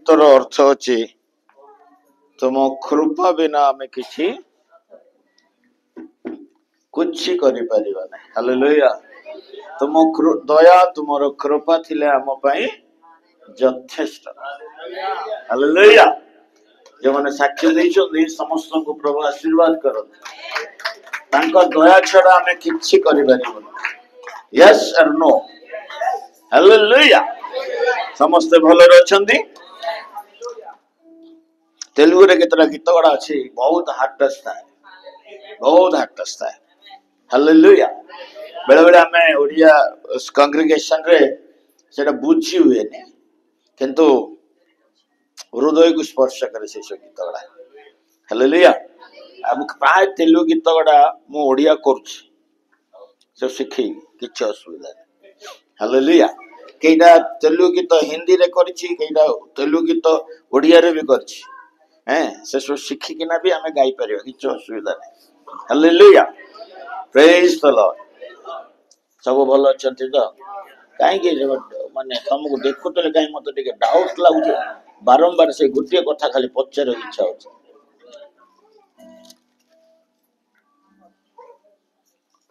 गीतर अर्थ अच्छे तुम कृपा बिना आम किसी कुछ करि परिबा नै। हालेलुया। तुम दया तुमर कृपा थिले आम पई यथेष्ट। हालेलुया। जो माने साक्ष्य दैछों समस्त को प्रभु आशीर्वाद करो। तांका दया छड़ा आम किछि करि परिबो। यस और नो। हालेलुया। समस्त भलो रहछन्ती। तेलुगु रे केतरा गीत गड़ा अछि बहुत हार्टस था, बहुत हार्टस था। हालेलुया। बेले बेले हमें ओडिया कांग्रेगेशन रे सेटा बुझी हुए ने किंतु हृदय को स्पर्श करे से गीत गड़ा। हालेलुया। अब प्राय तेलुगु गीत गड़ा मु ओडिया करछि से सिखी किछ असुविधा नहीं। हालेलुया। केइटा तेलुगु गीत हिंदी रे करछि, केइटा तेलुगु गीत ओडिया रे भी करछि। हैं से सब शिखी किना भी हमें गाई परियो किछ असुविधा नहीं। हालेलुया। Praise the Lord. सब भलो अछंती तो काई के माने तुमको देखुतले काई मते टिके डाउट लागुछ बारंबार से गुटिया कथा खाली पचार इच्छा होछ।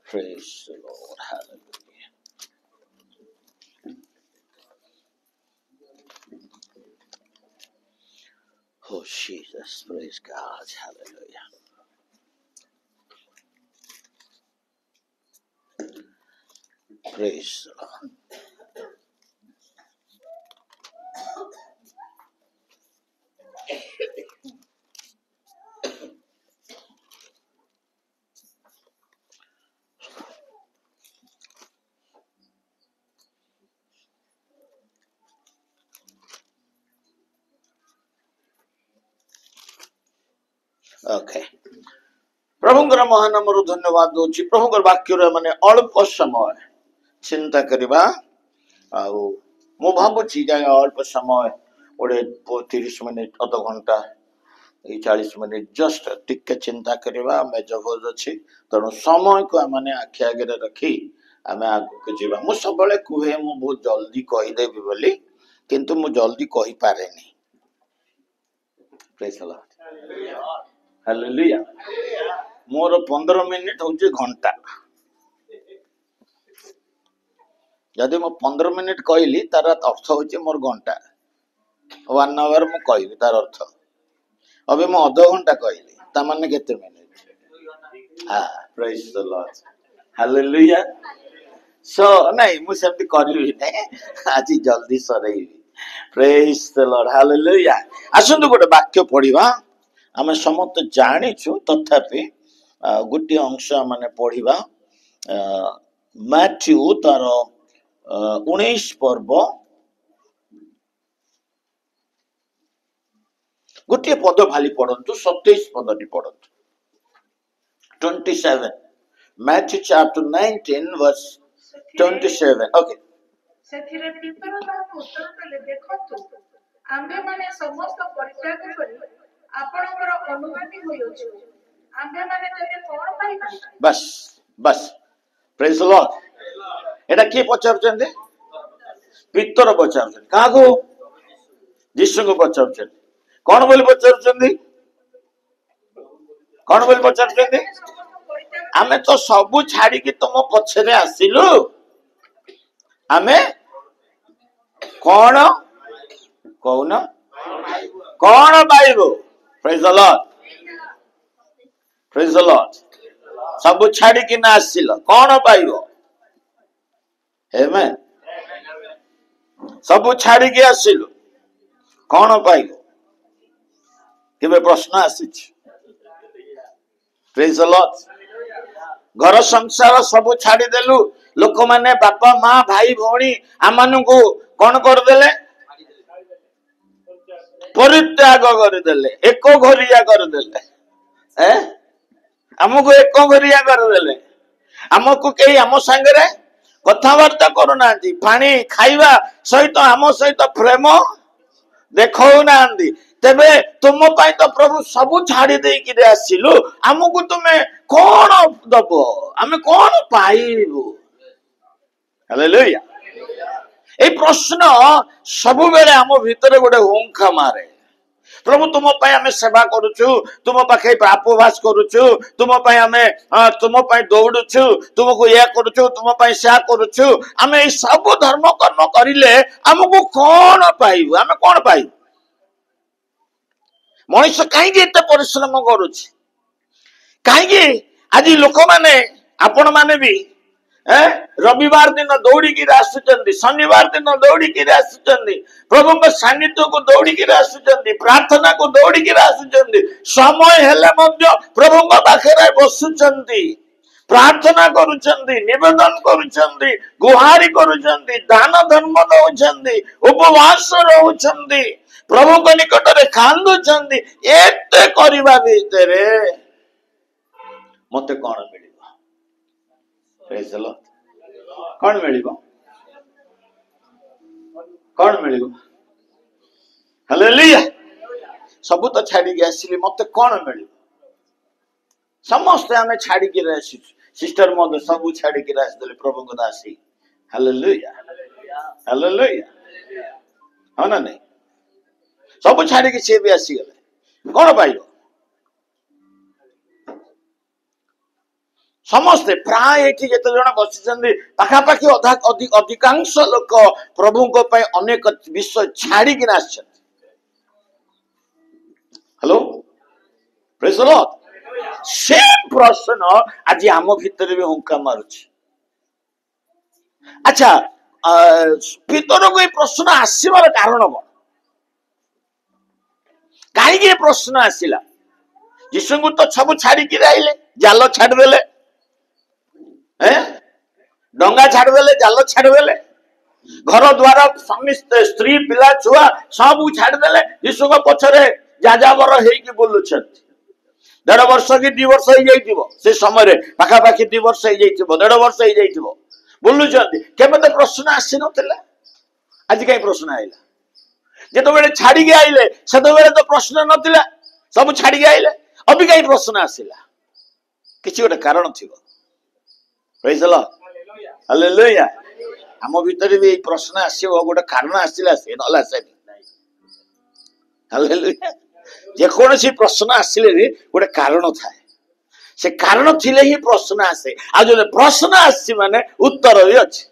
Praise the lord. Hallelujah. Oh Jesus, praise God. Hallelujah. Praise the Lord. Okay. प्रभुंकर महानामर धन्यवाद दोची। प्रभुंकर वाक्य माने अल्प समय चिंता करिबा आउ मु भाबुची जे अल्प समय ओडे 30 मिनिट अध घंटा 40 मिनिट जस्ट टिके चिंता करिबा मैं जबरदस्त अछि। तनो समय को माने आखि आगे रखी आमे आगु के जीवा। मु सबले कुहे मु बहुत जल्दी कहि देबी बोली किंतु मु जल्दी कहि पारेनी। Praise the lord. हालेलुया। मोर 15 मिनिट होची घंटा। यदि मु 15 मिनिट कहली तार अर्थ होची मोर घंटा 1 आवर मु कहली तार अर्थ। अबे मु आधा घंटा कहली ता माने केते मिनिट। हां प्रेज द लॉर्ड। हालेलुया। सो नहीं मु सेमती करली नै आज जल्दी सरेई। Praise the lord. हालेलुया। आसंतु गोटे वाक्य पढिबा। आमे समस्त जानिछु तथापि गोटे अंश माने पढिबा। मैथ्यू तार 19 पर्व गोटे पद खाली पढ़ंतु 27 पदटी पढ़ंतु 27 मैथ्यू चैप्टर 19 वर्स 27 ओके। सेथिरे पितर ताहाକୁ उत्तर ଦେଲେ ଦେଖନ୍ତୁ आम्भेमाने समस्त परित्याग करी आपणकर अनुगामी होइछु आम्भेमाने तेरे कोन पाइबा। बस बस प्रेज द लॉर्ड। एटा के पचारछन्ते पितर पचारछन्ते काको यीशु को पचारछन्ते कोन बोली पचारछन्ते कोन बोली पचारछन्ते आमे तो सबु छाडी कि तुम पछरे आसिलु आमे कोन कोन कोन पाइबो। Praise the lord. Praise the lord. सबु छाडी कि ना आसिल कोन पाइबो। आमेन। सबु छाडी कि आसिलु कोन पाइबो। केबे प्रश्न आसीछ। Praise the Lord. घर संसार सबु छाडी देलु लोक माने बापा मां भाई भौणी आमानु को कोन कर देले परित्याग कर देले एक घरिया कर देले। हमको एक घरिया कर देले। हमको कई आम संगे कथबार्ता करूना पानी खाइबा सहित आम सहित प्रेम देखौ ना तेबे तुम पाई तो प्रभु सबु छाड़ी दे कि आसिलु हमको तुमे कौन दबो आमे कौन पाइबु। हालेलुया। এই প্রশ্ন ସବୁବେଳେ ଆମ ଭିତରେ ଗୋଟେ ହୁଙ୍କା ମାରେ। प्रभु तुम आम सेवा करुचु, तुम पाखे उपवास करुचु, तुम दौड़ुचु, तुमको या करुचु, तुम से करुचु, आम सब धर्म कर्म करिले आमको कौन पाइबु? आम कौन पाइबु? मनुष्य कहीं परिश्रम करुच कहीं आज लोक मैंने आपण मैंने भी रविवार दिन दौड़िकी आसुचंदी, शनिवार दिन दौड़िकी आसुचंदी, प्रभु सान्निध्य को दौड़िकी आसुचंदी, प्रार्थना को दौड़िकी आसुचंदी, समय हेले मध्य प्रभु पाखे बसुचंदी, प्रार्थना करुचंदी, निवेदन करुचंदी, गुहारी करुचंदी, दान धर्म दउचंदी, उपवास रहउचंदी, प्रभु को निकट रे कांदुचंदी। एते करिबा भितरे मते कोन मिलिबो? Praise the lord. कोन मिलिबो? कोन मिलिबो? हालेलुया। सब तो छाड़ी के आसिली, मते कोन मिलिबो? समस्त आमे छाड़ी के आसी, सिस्टर मदर सब छाड़ी के आसी देले प्रभु को दासी। Hallelujah hallelujah. हो ना नहीं? सब छाड़ी के से भी आसी गले, कोन पाइबो? समस्ते प्राय ये जते जण बसिचंदी पाखापाखि अधिकांश लोक प्रभु को पाई अनेक विषय छाड़ी कि आछंती। Hello praise the lord. से प्रश्न आज आम भितर भी हुंका मारुछि। अच्छा भीतर को प्रश्न आसीबार कारण कोन? कहीं प्रश्न आसिला? यीशु को तो सब छाड़ी कि आइले, जाल छाड़ देले, डंगा छाड़ देले, जाल छाड़ देले, घर द्वार स्वामी स्त्री पिला छुआ सब छाड़ देले, यीशु को पछरे जाजाबर हेकी बोलुछंती। 1.5 वर्ष कि 2 वर्ष हो जाइतिबो, से समय रे पाखापाखि 2 वर्ष हो जाइतिबो, 1.5 वर्ष हो जाइतिबो बोलुछंती। केबे तो प्रश्न आसी नथिला, आज कई प्रश्न आइला? जेतो बेले छाड़ी के आइले सेतो बेले तो प्रश्न नथिला, सब छाड़ी के आइले, अभी कई प्रश्न आसिला? किछि गोटे कारण थिबो। Praise the lord hallelujah. हम भीतर भी प्रश्न आसीबो, गोटे कारण आसिला, से नला से हालेलुया। जे कोनसी प्रश्न आसिले भी गोटे कारण थाए, से कारण थिले ही प्रश्न आसे। आ जो प्रश्न आसी माने उत्तर भी अछि।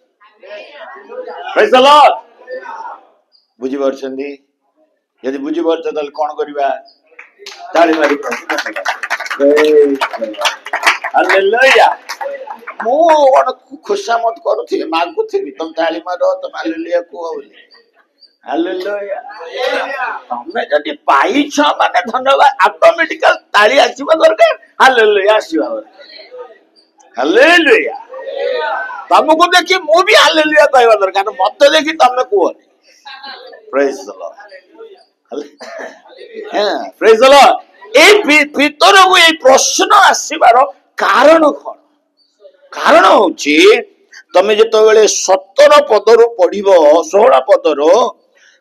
Praise the Lord. बुझी परछंदी? यदि बुझी परछ तल कोन करबा? ताली मारी प्रश्न हालेलुया। मु खुशामत करूथि, मागुथि, तुम ताली मारो, तुम हालेलुया को बोली। हालेलुया। तमे जदि पाइछ माने धन्यवाद, ऑटोमेटिकल ताली आसीबा दरकार, हालेलुया आसीबा दरकार। हालेलुया। तुमको देखि मु भी हालेलुया कहबा दरकार, मते देखि तमे कोनी। Praise the Lord. हां प्रेज द लॉर्ड। ए भीतर को ए प्रश्न आसीबार कारण कोन? कारण होची तमे जेतो बेले 17 पदरु पढिबो, 16 पदरु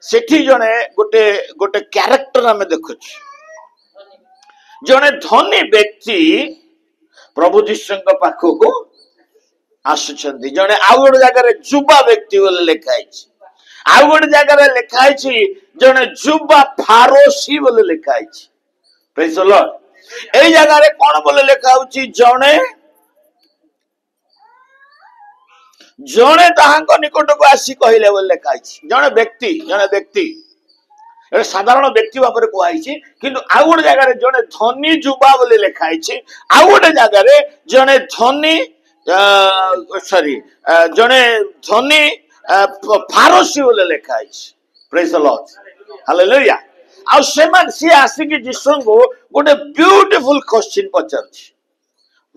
सेठी जने गोटे गोटे कैरेक्टर हमें देखुछ। जने धनी व्यक्ति प्रभु जीशु पाखको आसुचंदी, जने आउ गोटे जगह जुबा व्यक्ति बोले लिखाई, आउ गोटे जगह लिखाई जने जुबा फारोसी बोले लिखाई। Praise the Lord. ए जगह रे कोन बोले लिखा होची? जने जने ताहांको निकट को आसी कहले बोले लिखाई। जने व्यक्ति साधारण व्यक्ति भाव में कहई, किंतु आउ गोटे जगह जने धनी जुबा बोले लिखाई, आउ गोटे जगह जने धनी जने धनी फारोसी बोले लिखाई। Praise the lord hallelujah. आ सेमान सी आसिकी जीसु को गोटे ब्यूटीफुल क्वेश्चन पचारछि,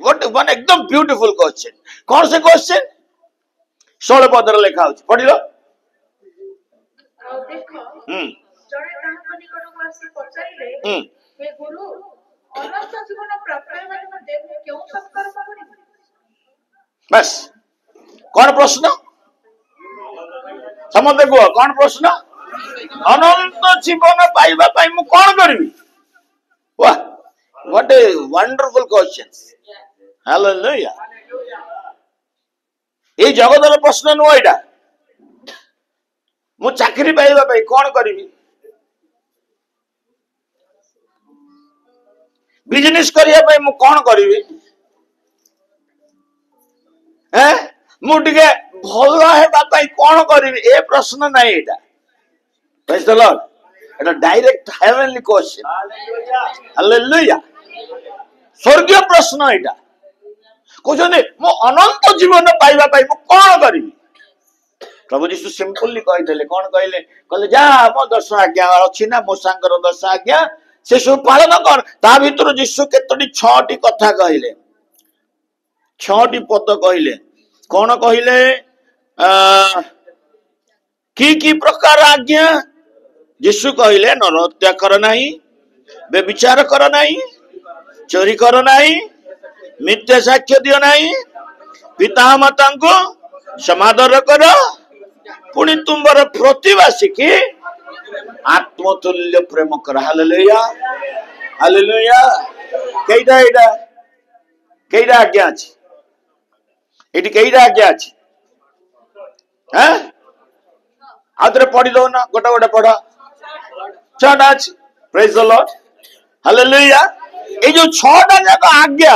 गोटे वन एकदम ब्यूटीफुल क्वेश्चन। कौन से क्वेश्चन? 16 पदर लिखा होछि, पढिलो। जणे ताहां निकट को आसी पचारिले, हे गुरु, अनंत जीवन प्राप्त हेबार मध्ये केउ संस्कार पाबनि? बस कौन प्रश्न? समझे को कौन प्रश्न? अनंत जीवन पाइबा पाई मु कौन करबी? वाह, what a wonderful question. Hallelujah. ये जगतर प्रश्न नुह, ମୁଁ ଚାକିରି ପାଇବା ପାଇଁ କଣ କରିବି? ବିଜନେସ କରିବା ପାଇଁ ମୁଁ କଣ କରିବି? ମୁଁ ଟିକେ ଭଲ ହେବା ପାଇଁ କଣ କରିବି? ଏ ପ୍ରଶ୍ନ ନାହିଁ ଏଇଟା। Praise the Lord. এটা ডাইরেক্ট হেভেনলি কোশ্চেন। হালেলুয়া। স্বর্গীয় প্রশ্ন এটা। কହୁଛନ୍ତି ମୁଁ ଅନନ୍ତ ଜୀବନ ପାଇବା ପାଇଁ ମୁଁ କଣ କରିବି? ପ୍ରଭୁ ଯୀଶୁ ସିମ୍ପଲି କହିଦେଲେ। କଣ କହିଲେ? କହିଲେ ଯା ମୋ 10 ଆଜ୍ଞା ଅଛି ନା ମୋ ସାଙ୍ଗର 10 ଆଜ୍ଞା, ସେ ସବୁ ପାଳନ କର। ତା ଭିତରୁ ଯୀଶୁ କେତୋଟି 6ଟି କଥା କହିଲେ, 6ଟି ପଦ କହିଲେ। କଣ କହିଲେ? କି ପ୍ରକାର ଆଜ୍ଞା? ଯୀଶୁ କହିଲେ ନର ହତ୍ୟା କର ନାହିଁ, ବ୍ୟଭିଚାର କର ନାହିଁ, ଚୋରି କର ନାହିଁ, ମିଥ୍ୟା ସାକ୍ଷ୍ୟ ଦିଅ ନାହିଁ, ପିତା ମାତାଙ୍କୁ ସମାଦର କର, ପୁଣି ତୁମର ପ୍ରତିବାସୀକି ଆତ୍ମତୁଲ୍ୟ ପ୍ରେମ କର। Hallelujah hallelujah. କେଇଟା ଏଇଟା? କେଇଟା ଆଜ୍ଞା ଅଛି ଏଠି? କେଇଟା ଆଜ୍ଞା ଅଛି? ଆଉ ଥରେ ପଢି ଦଉନ, ଗୋଟେ ଗୋଟେ ପଢ। 6ଟା ଅଛି। ପ୍ରେଜ୍ ଦ ଲର୍ଡ। ହାଲେଲୁୟା। এই ଯୋଉ 6ଟା ଯାକ ଆଜ୍ଞା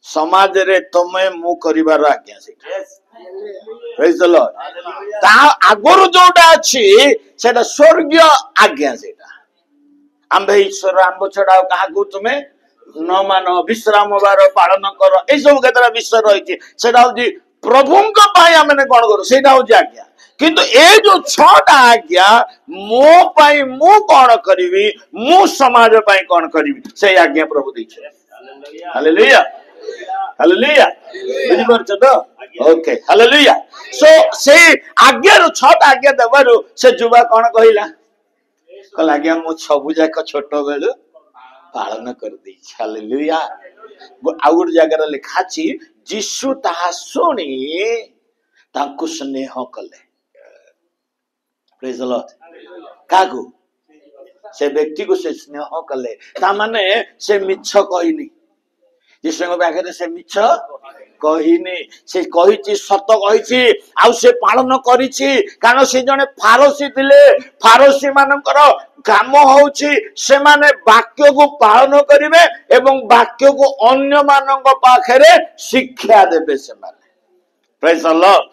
ସମାଜରେ ତମେ ମୁଁ କରିବାର ଆଜ୍ଞା ସେଇଟା। ପ୍ରେଜ୍ ଦ ଲର୍ଡ। ତା ଆଗରୁ ଯୋଉଟା ଅଛି ସେଟା ସ୍ୱର୍ଗୀୟ ଆଜ୍ଞା। ସେଇଟା ଆମ୍ଭେ ଈଶ୍ୱର ଆମ୍ଭ ଛଡା ଆଉ କାହାକୁ ତୁମେ ନ ମାନ, ବିଶ୍ରାମ ବାର ପାଳନ କର, ଏଇ ସବୁ କେତେଟା ବିଷୟ ରହିଛି। ସେଟା ହଉଛି ପ୍ରଭୁଙ୍କ ପାଇଁ ଆମେ କଣ କରୁ, ସେଇଟା ହଉଛି ଆଜ୍ଞା। କିନ୍ତୁ ଏ ଯୋଉ 6ଟା ଆଜ୍ଞା ମୋ ପାଇଁ ମୁଁ କଣ କରିବି, ମୁଁ ସମାଜ ପାଇଁ କଣ କରିବି, ସେଇ ଆଜ୍ଞା ପ୍ରଭୁ ଦେଇଛନ୍ତି। Hallelujah hallelujah. ବୁଝିପାରୁଛ ତ? Okay hallelujah. ସୋ ସେଇ ଆଜ୍ଞାରୁ 6ଟା ଆଜ୍ଞା ଦେବାରୁ ସେ ଯୁବା କଣ କହିଲା? କହିଲା ଆଜ୍ଞା ମୁଁ ସବୁ ଯାକ ଛୋଟ ବେଳୁ ପାଳନ କରିଦେଇଛି। ହାଲେଲୁୟା। ଆଉ ଗୋଟେ ଜାଗାରେ ଲେଖା ଅଛି ଯୀଶୁ ତାହା ଶୁଣି ତାଙ୍କୁ ସ୍ନେହ କଲେ। ପ୍ରେଜ୍ ଦ ଲର୍ଡ। କାହାକୁ? ସେ ବ୍ୟକ୍ତିକୁ ସେ ସ୍ନେହ କଲେ। ତା ମାନେ ସେ ମିଛ କହିନି। ଯୀଶୁଙ୍କ ପାଖରେ ସେ ମିଛ କହିନି। ସେ କହିଛି, ସତ କହିଛି, ଆଉ ସେ ପାଳନ କରିଛି। କାରଣ ସେ ଜଣେ ଫାରସୀ ଥିଲେ। ଫାରସୀ ମାନଙ୍କର କାମ ହଉଛି ସେମାନେ ବାକ୍ୟକୁ ପାଳନ କରିବେ ଏବଂ ବାକ୍ୟକୁ ଅନ୍ୟ ମାନଙ୍କ ପାଖରେ ଶିକ୍ଷା ଦେବେ ସେମାନେ। ପ୍ରେଜ୍ ଦ ଲର୍ଡ।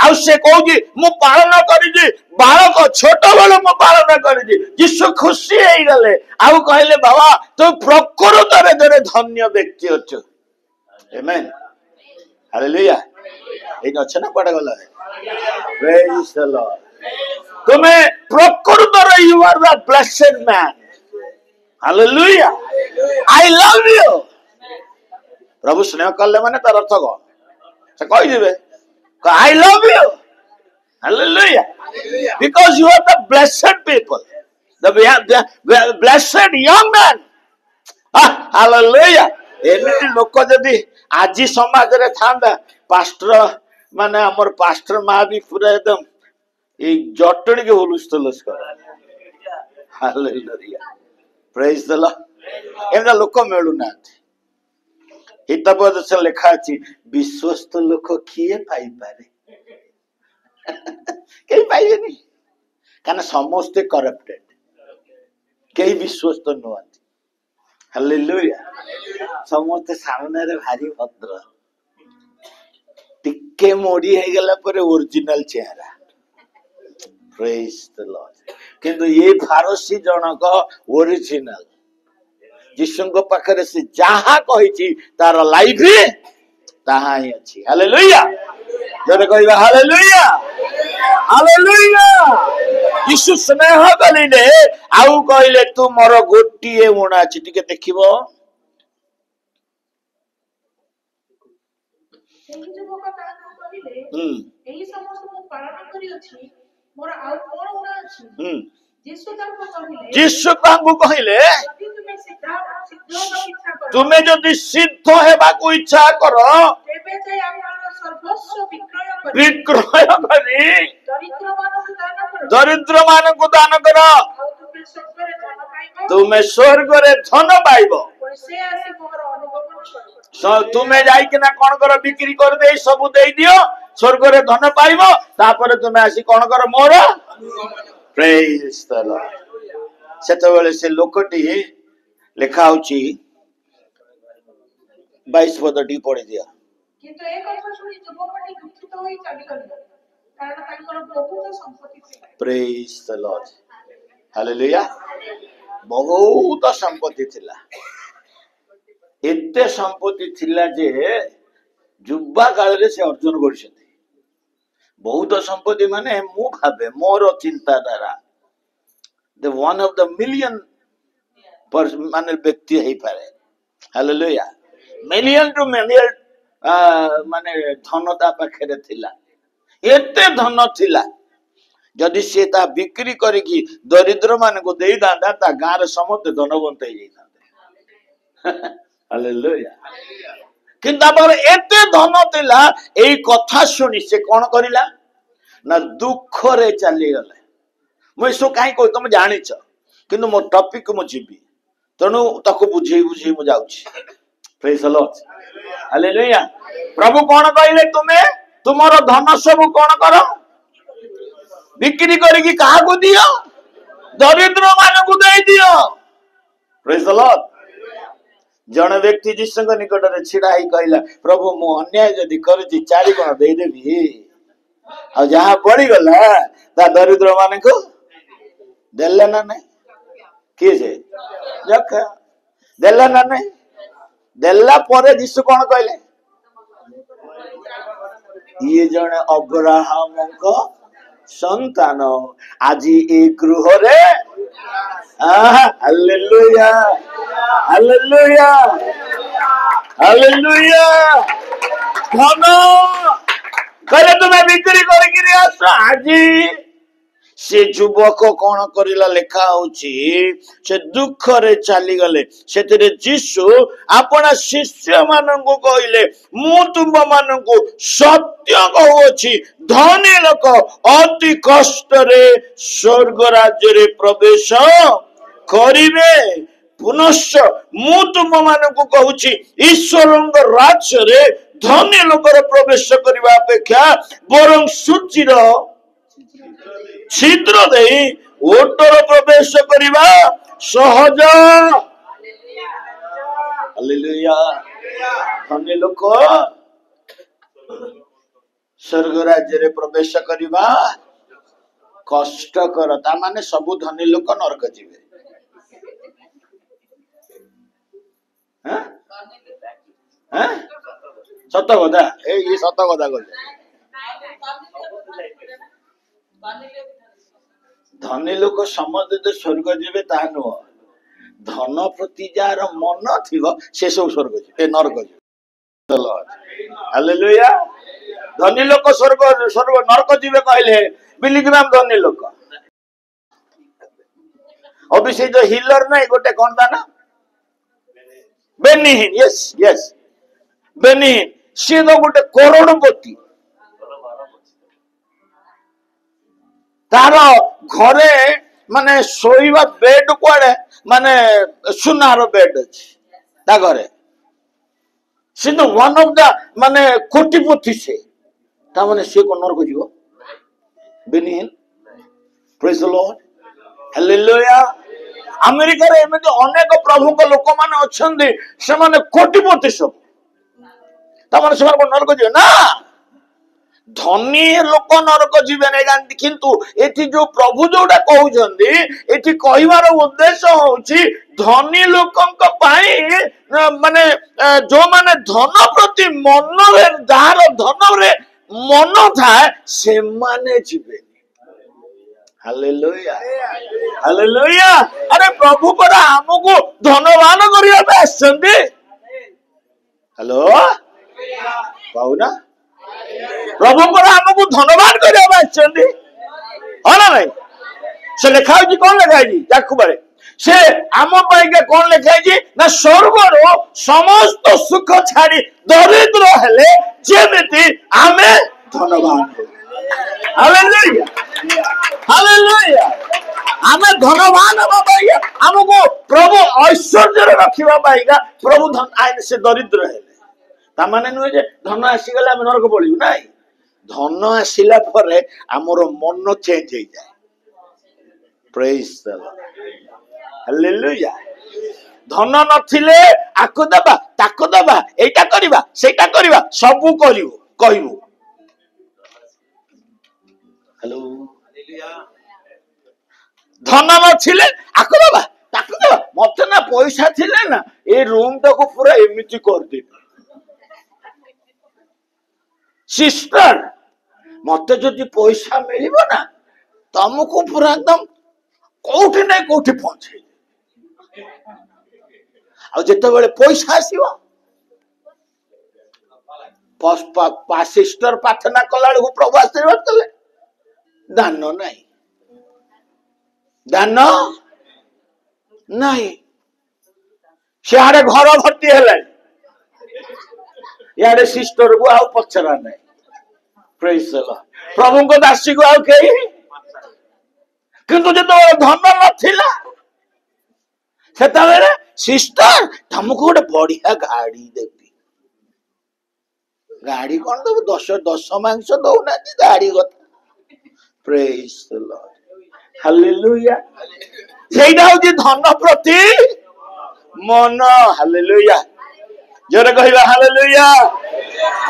ଆଉ ସେ କହୁଛି ମୁଁ ପାଳନ କରିଛି, ବାଳକ ଛୋଟ ବେଳୁ ମୁଁ ପାଳନ କରିଛି। ଯୀଶୁ ଖୁସି ହେଇଗଲେ ଆଉ କହିଲେ ବାବା ତୁ ପ୍ରକୃତରେ ଧନ୍ୟ ବ୍ୟକ୍ତି ଅଛୁ। ଆମେନ୍ ହାଲେଲୁୟା। ଏଇଠି ଅଛ ନା କୁଆଡେ ଗଲା? ପ୍ରେଜ୍ ଦ ଲର୍ଡ। ତୁମେ ପ୍ରକୃତରେ you are the blessed man. Hallelujah. I love you। ପ୍ରଭୁ ସ୍ନେହ କଲେ ମାନେ ତାର ଅର୍ଥ କଣ? ସେ କହିଯିବେ I love you. Hallelujah. Because you are the blessed people. The blessed young man. Hallelujah. ଏମିତି ଲୋକ ଯଦି ଆଜି ସମାଜରେ ଥାନ୍ତା, ପାଷ୍ଟର ମାନେ ଆମର ପାଷ୍ଟର ମା ବି ପୁରା ଏକଦମ ଏଇ ଜଟଣିକି ହୁଲୁସ ତୁଲୁସ କର। ହାଲେଲୁୟା। ପ୍ରେଜ୍ ଦ ଲର୍ଡ। ଏମିତି ଲୋକ ମିଳୁନାହାନ୍ତି। ହିତବଚନ ଲେଖା ଅଛି ବିଶ୍ୱସ୍ତ ଲୋକ କିଏ ପାଇପାରେ? କେହି ପାଇବେନି, କାରଣ ସମସ୍ତେ କରପ୍ଟେଡ, କେହି ବିଶ୍ୱସ୍ତ ନୁହନ୍ତି। ହାଲେଲୁୟା। ସମସ୍ତେ ସାମ୍ନାରେ ଭାରି ଭଦ୍ର, ଟିକେ ମୋଡି ହେଇଗଲା ପରେ ଓରିଜିନାଲ ଚେହେରା। ପ୍ରେଜ୍ ଦ ଲର୍ଡ। କିନ୍ତୁ ଏ ଫାରସୀ ଜଣକ ଓରିଜିନାଲ। ଯୀଶୁଙ୍କ ପାଖରେ ସେ ଯାହା କହିଛି ତାର ଲାଇଫ ତାହା ହିଁ ଅଛି। ହାଲେଲୁୟା। ଯଦି କହିବା ହାଲେଲୁୟା ହାଲେଲୁୟା। ଯୀଶୁ ସ୍ନେହ କଲେ ଆଉ କହିଲେ ତୁ ମୋର ଗୋଟିଏ ମୁଣା ଅଛି, ଟିକେ ଦେଖିବ। ସେହି ଯୁବକ ତାହାଙ୍କୁ କହିଲେ ଏହି ସମସ୍ତ ମୁଁ ପାଳନ କରିଅଛି, ମୋର ଆଉ କଣ ଗୁଣ ଅଛି? ଯୀଶୁ ତାଙ୍କୁ କହିଲେ ତୁମେ ଯଦି ସିଦ୍ଧ ହେବାକୁ ଇଚ୍ଛା କର ବିକ୍ରୟ କରି ଦରିଦ୍ର ମାନଙ୍କୁ ଦାନ କର, ତୁମେ ସ୍ୱର୍ଗରେ ଧନ ପାଇବ। ତୁମେ ଯାଇକିନା କଣ କର? ବିକ୍ରି କରିଦେଇ ସବୁ ଦେଇଦିଅ, स्वर्ग रे धन पाइब तापर तुम आसी कौन कर मोर प्रेज द लॉर्ड सेतबेले से लोकटी लेखा होची 22 पदटी पढ़ी दिया किंतु एक कथा सुनी युवकटी दुखित होई चालीगले कारण तांकर बहुत संपत्ति थिला प्रेज द लॉर्ड हालेलुया बहुत संपत्ति थिला एते संपत्ति थिला जे युवा काल रे से अर्जन करछथि बहुत संपत्ति माने मु भाबे मोर चिंताधारा the one of the million माने व्यक्ति है पारे हालेलुया मिलियन टू मिलियन माने धन ता पाखरे थिला एते धन थिला जदि से ता बिक्री करिकी दरिद्र मान को देई दांदा ता गार समस्त धनवंत हो जाइतांते हालेलुया किंतु पर एते धन थिला एई कथा सुनी से कोन करिला ना दुख रे चली गले मु सो काई को तुम जानिछ किंतु मो टॉपिक मु जीबी तनु ताको बुझेई बुझेई मु जाउछि प्रेज द लॉर्ड हालेलुया प्रभु कोन कहले तुमे तुमरो धन सब कोन करो बिक्री करिकी कहा को दियो दरिद्र मान को दे दियो प्रेज द लॉर्ड जन व्यक्ति जिसंग निकट रे छिड़ा ही कहला प्रभु मु अन्याय जदी करछि 4 गुण दे देबी आ जहां पड़ी गला ता दरिद्र मान को देले ना नहीं के जे जख देले ना नहीं देला परे जिसु कोन कहले ये जने अब्राहम को संतान आज ए गृह रे हालेलुया हालेलुया हालेलुया धन करे तुम्हें बिक्री करके आस आज से युवक कौन करिला लेखा होची से दुख रे चली गले सेतरे जीसु अपना शिष्य माननको कहले मु तुम माननको सत्य कहूची धनी लोक अति कष्ट रे स्वर्ग राज्य रे प्रवेश करिवे पुनश्च मु तुम माननको कहूची ईश्वरंग राज्य रे धनी लोकर प्रवेश करबा अपेक्षा बरं सूचिर छिद्र दे ओटर प्रवेश करिबा सहज हालेलुया धनी लोक स्वर्ग राज्य रे प्रवेश करिबा कष्टकर ता माने सब धनी लोक नरक जीवे हैं हैं सत कथा ए सत कथा कहले धनी लोक समझते स्वर्ग जीवे ता नुह धन प्रति जार मन थी से सब स्वर्ग जीवे नरक जीवे हालेलुया धनी लोक स्वर्ग स्वर्ग नरक जीवे कहले बिलिग्राम धनी लोक अभी जो हिलर नहीं गोटे कौन था ना बेनिहीन यस यस बेनिहीन सी तो गोटे करोड़पति तार घरे माने सोईबा बेड कुआडे माने सुनार बेड अछि ता घरे सी तो वन ऑफ द माने कोटिपति से ता माने से को नरक जीवो बेनिहीन praise the lord hallelujah America रे एमे अनेक प्रभु को लोक माने अछंदी से माने कोटिपति सब ता माने से को नरक जीवो ना धनी लोक नरक जीवे नहीं किंतु एठी जो प्रभु जोटा कहउछंदी एठी कहिवार उद्देश्य होउची धनी लोकंक पाई माने जो माने धन प्रति मन रे दार धन रे मन थाए से माने जीवे हालेलुया हालेलुया अरे प्रभु परा हमको धनवान करिया पे आछंदी हेलो कहू ना प्रभु परा हमको धन्यवाद कर ना से लिखा कौन लिखा याकुबारे से आम पाइका कौन लिखाई ना स्वर्गर समस्त सुख छाड़ी दरिद्र हेले जेमिति आमे धनवान हालेलुया हालेलुया आमे धनवान हवा पाइका हमको प्रभु ऐश्वर्य रखिबा पाइका प्रभु धन आइन से दरिद्र हेले ता माने नुहे जे धन आसी गले हम नरक पड़िबु नाही ଧନ ଆସିଲା ପରେ ଆମର ମନ ଚେଞ୍ଜ ହେଇଯାଏ। ପ୍ରେଜ୍ ଦ ଲର୍ଡ, ହାଲେଲୁୟା। ଧନ ନଥିଲେ ଆକୁ ଦେବା ତାକୁ ଦେବା, ଏଇଟା କରିବା ସେଇଟା କରିବା, ସବୁ କରିବୁ କହିବୁ। ହ୍ୟାଲୋ। ଧନ ନଥିଲେ ଆକୁ ଦେବା ତାକୁ ଦେବା, ମତେ ନା ପଇସା ଥିଲେ ନା ଏ ରୁମ ଟାକୁ ପୁରା ଏମିତି କରିଦେବି। ସିଷ୍ଟର, ମତେ ଯଦି ପଇସା ମିଳିବ ନା ତମକୁ ପୁରା ଏକଦମ କୋଉଠି ନାଇଁ କୋଉଠି ପହଞ୍ଚେଇ। ଆଉ ଯେତେବେଳେ ପଇସା ଆସିବ ସିଷ୍ଟର ପ୍ରାର୍ଥନା କଲା ବେଳକୁ ପ୍ରଭୁ ଆଶୀର୍ବାଦ କଲେ, ଦାନ ନାହିଁ, ଦାନ ନାହିଁ। ସିଆଡେ ଘର ଭର୍ତ୍ତି ହେଲାଣି, ଇଆଡେ ସିଷ୍ଟରକୁ ଆଉ ପଚରା ନାହିଁ। ପ୍ରେଜ୍ ଦ ଲର୍ଡ। ପ୍ରଭୁଙ୍କ ଦାସୀକୁ ଆଉ କେହି। କିନ୍ତୁ ଯେତେବେଳେ ଧନ ନଥିଲା ସେତେବେଳେ ସିଷ୍ଟର ତମକୁ ଗୋଟେ ବଢିଆ ଗାଡି ଦେବି। ଗାଡି କଣ ଦବୁ? ଦଶ ମାଂସ ଦଉନାହାନ୍ତି, ଗାଡି କଥା। ପ୍ରେଜ୍ ଦ ଲର୍ଡ, ହାଲେଲୁୟା। ସେଇଟା ହଉଛି ଧନ ପ୍ରତି ମନ। ହାଲେଲୁୟା, ଜୋରେ କହିବା ହାଲେଲୁୟା।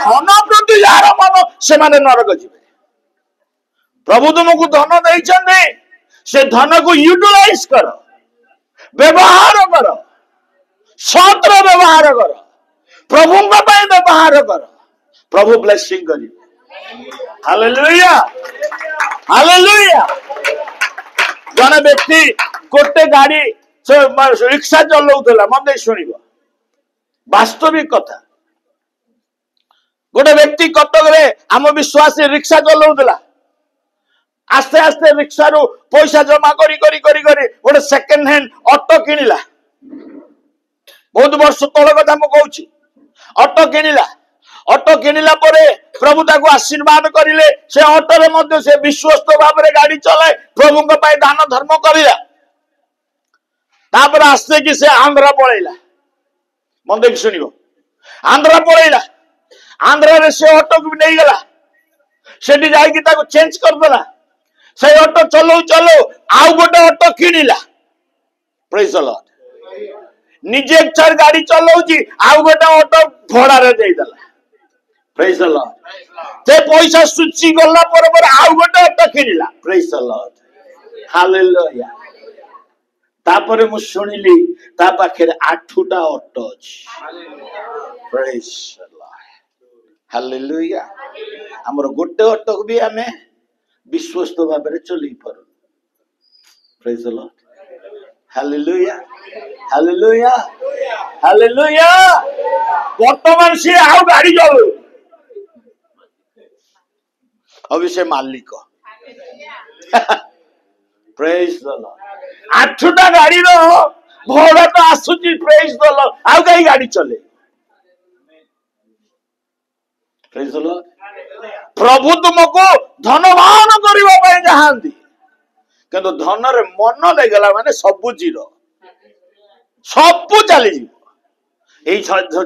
ଧନ ପ୍ରତି ଯାହାର ମନ ସେମାନେ ନରକ ଯିବେ। ପ୍ରଭୁ ତୁମକୁ ଧନ ଦେଇଛନ୍ତି, ସେ ଧନକୁ ୟୁଟିଲାଇଜ କର, ବ୍ୟବହାର କର, ସତ୍ର ବ୍ୟବହାର କର, ପ୍ରଭୁଙ୍କ ପାଇଁ ବ୍ୟବହାର କର। ପ୍ରଭୁ ବ୍ଲେସିଂ କରିବେ। Hallelujah, hallelujah. ଜଣେ ବ୍ୟକ୍ତି ଗୋଟେ ଗାଡି ରିକ୍ସା ଚଲଉଥିଲା, ମନେ ଶୁଣିବ, ବାସ୍ତବିକ କଥା। ଗୋଟେ ବ୍ୟକ୍ତି କଟକରେ ଆମ ବିଶ୍ୱାସୀ ରିକ୍ସା ଚଲଉଥିଲା। ଆସ୍ତେ ଆସ୍ତେ ରିକ୍ସାରୁ ପଇସା ଜମା କରି କରି କରି କରି ଗୋଟେ ସେକେଣ୍ଡ ହ୍ୟାଣ୍ଡ ଅଟୋ କିଣିଲା। ବହୁତ ବର୍ଷ ତଳ କଥା ମୁଁ କହୁଛି। ଅଟୋ କିଣିଲା। ଅଟୋ କିଣିଲା ପରେ ପ୍ରଭୁ ତାକୁ ଆଶୀର୍ବାଦ କରିଲେ। ସେ ଅଟୋରେ ମଧ୍ୟ ସେ ବିଶ୍ୱସ୍ତ ଭାବରେ ଗାଡି ଚଲାଏ, ପ୍ରଭୁଙ୍କ ପାଇଁ ଦାନ ଧର୍ମ କରିଲା। ତାପରେ ଆସ୍ତେ କି ସେ ଆନ୍ଧ୍ର ପଳେଇଲା। ମନ ଦେଇକି ଶୁଣିବ, ଆନ୍ଧ୍ର ପଳେଇଲା। ଆନ୍ଧ୍ରରେ ସେ ଅଟୋକୁ ନେଇଗଲା, ସେଠି ଯାଇକି ତାକୁ ଚେଞ୍ଜ କରିଦେଲା। ସେଇ ଅଟୋ ଚଲଉ ଚଲଉ ଆଉ ଗୋଟେ ଅଟୋ କିଣିଲା। ପ୍ରେଜ୍ ଦ ଲର୍ଡ। ନିଜେ ଗାଡି ଚଲଉଛି, ଆଉ ଗୋଟେ ଅଟୋ ଭଡାରେ ଦେଇଦେଲା। ପ୍ରେଜ୍ ଦ ଲର୍ଡ। ସେ ପଇସା ସୁଚି ଗଲା ପରେ ପରେ ଆଉ ଗୋଟେ ଅଟୋ କିଣିଲା। ପ୍ରେଜ୍ ଦ ଲର୍ଡ, ହାଲେଲୁୟା। ତାପରେ ମୁଁ ଶୁଣିଲି ତା ପାଖରେ 8ଟା ଅଟୋ ଅଛି। ପ୍ରେଜ୍ ଦ ଲର୍ଡ, ହାଲେଲୁୟା। ଆମର ଗୋଟେ ଅଟୋକୁ ବି ଆମେ ବିଶ୍ୱସ୍ତ ଭାବରେ ଚଲେଇ ପାରୁ। ପ୍ରେଜ୍ ଦ ଲର୍ଡ, ହାଲେଲୁୟା, ହାଲେଲୁୟା, ହାଲେଲୁୟା। ବର୍ତ୍ତମାନ ସିଏ ଆଉ ଗାଡି ଚଳଉ, ଅବି ସେ ମାଲିକ। ପ୍ରେଜ୍ ଦ ଲର୍ଡ। 8ଟା ଗାଡିର ଭଡା ତ ଆସୁଛି। ପ୍ରେଜ୍ ଦ ଲର୍ଡ। ଆଉ କାହିଁ ଗାଡି ଚଲେ? ପ୍ରେଜ୍ ଦ ଲର୍ଡ। ପ୍ରଭୁ ତୁମକୁ ଧନବାନ କରିବା ପାଇଁ ଚାହାନ୍ତି, କିନ୍ତୁ ଧନରେ ମନ ଦେଇଗଲା ମାନେ ସବୁ ଜିରୋ, ସବୁ ଚାଲିଯିବ। ଏଇ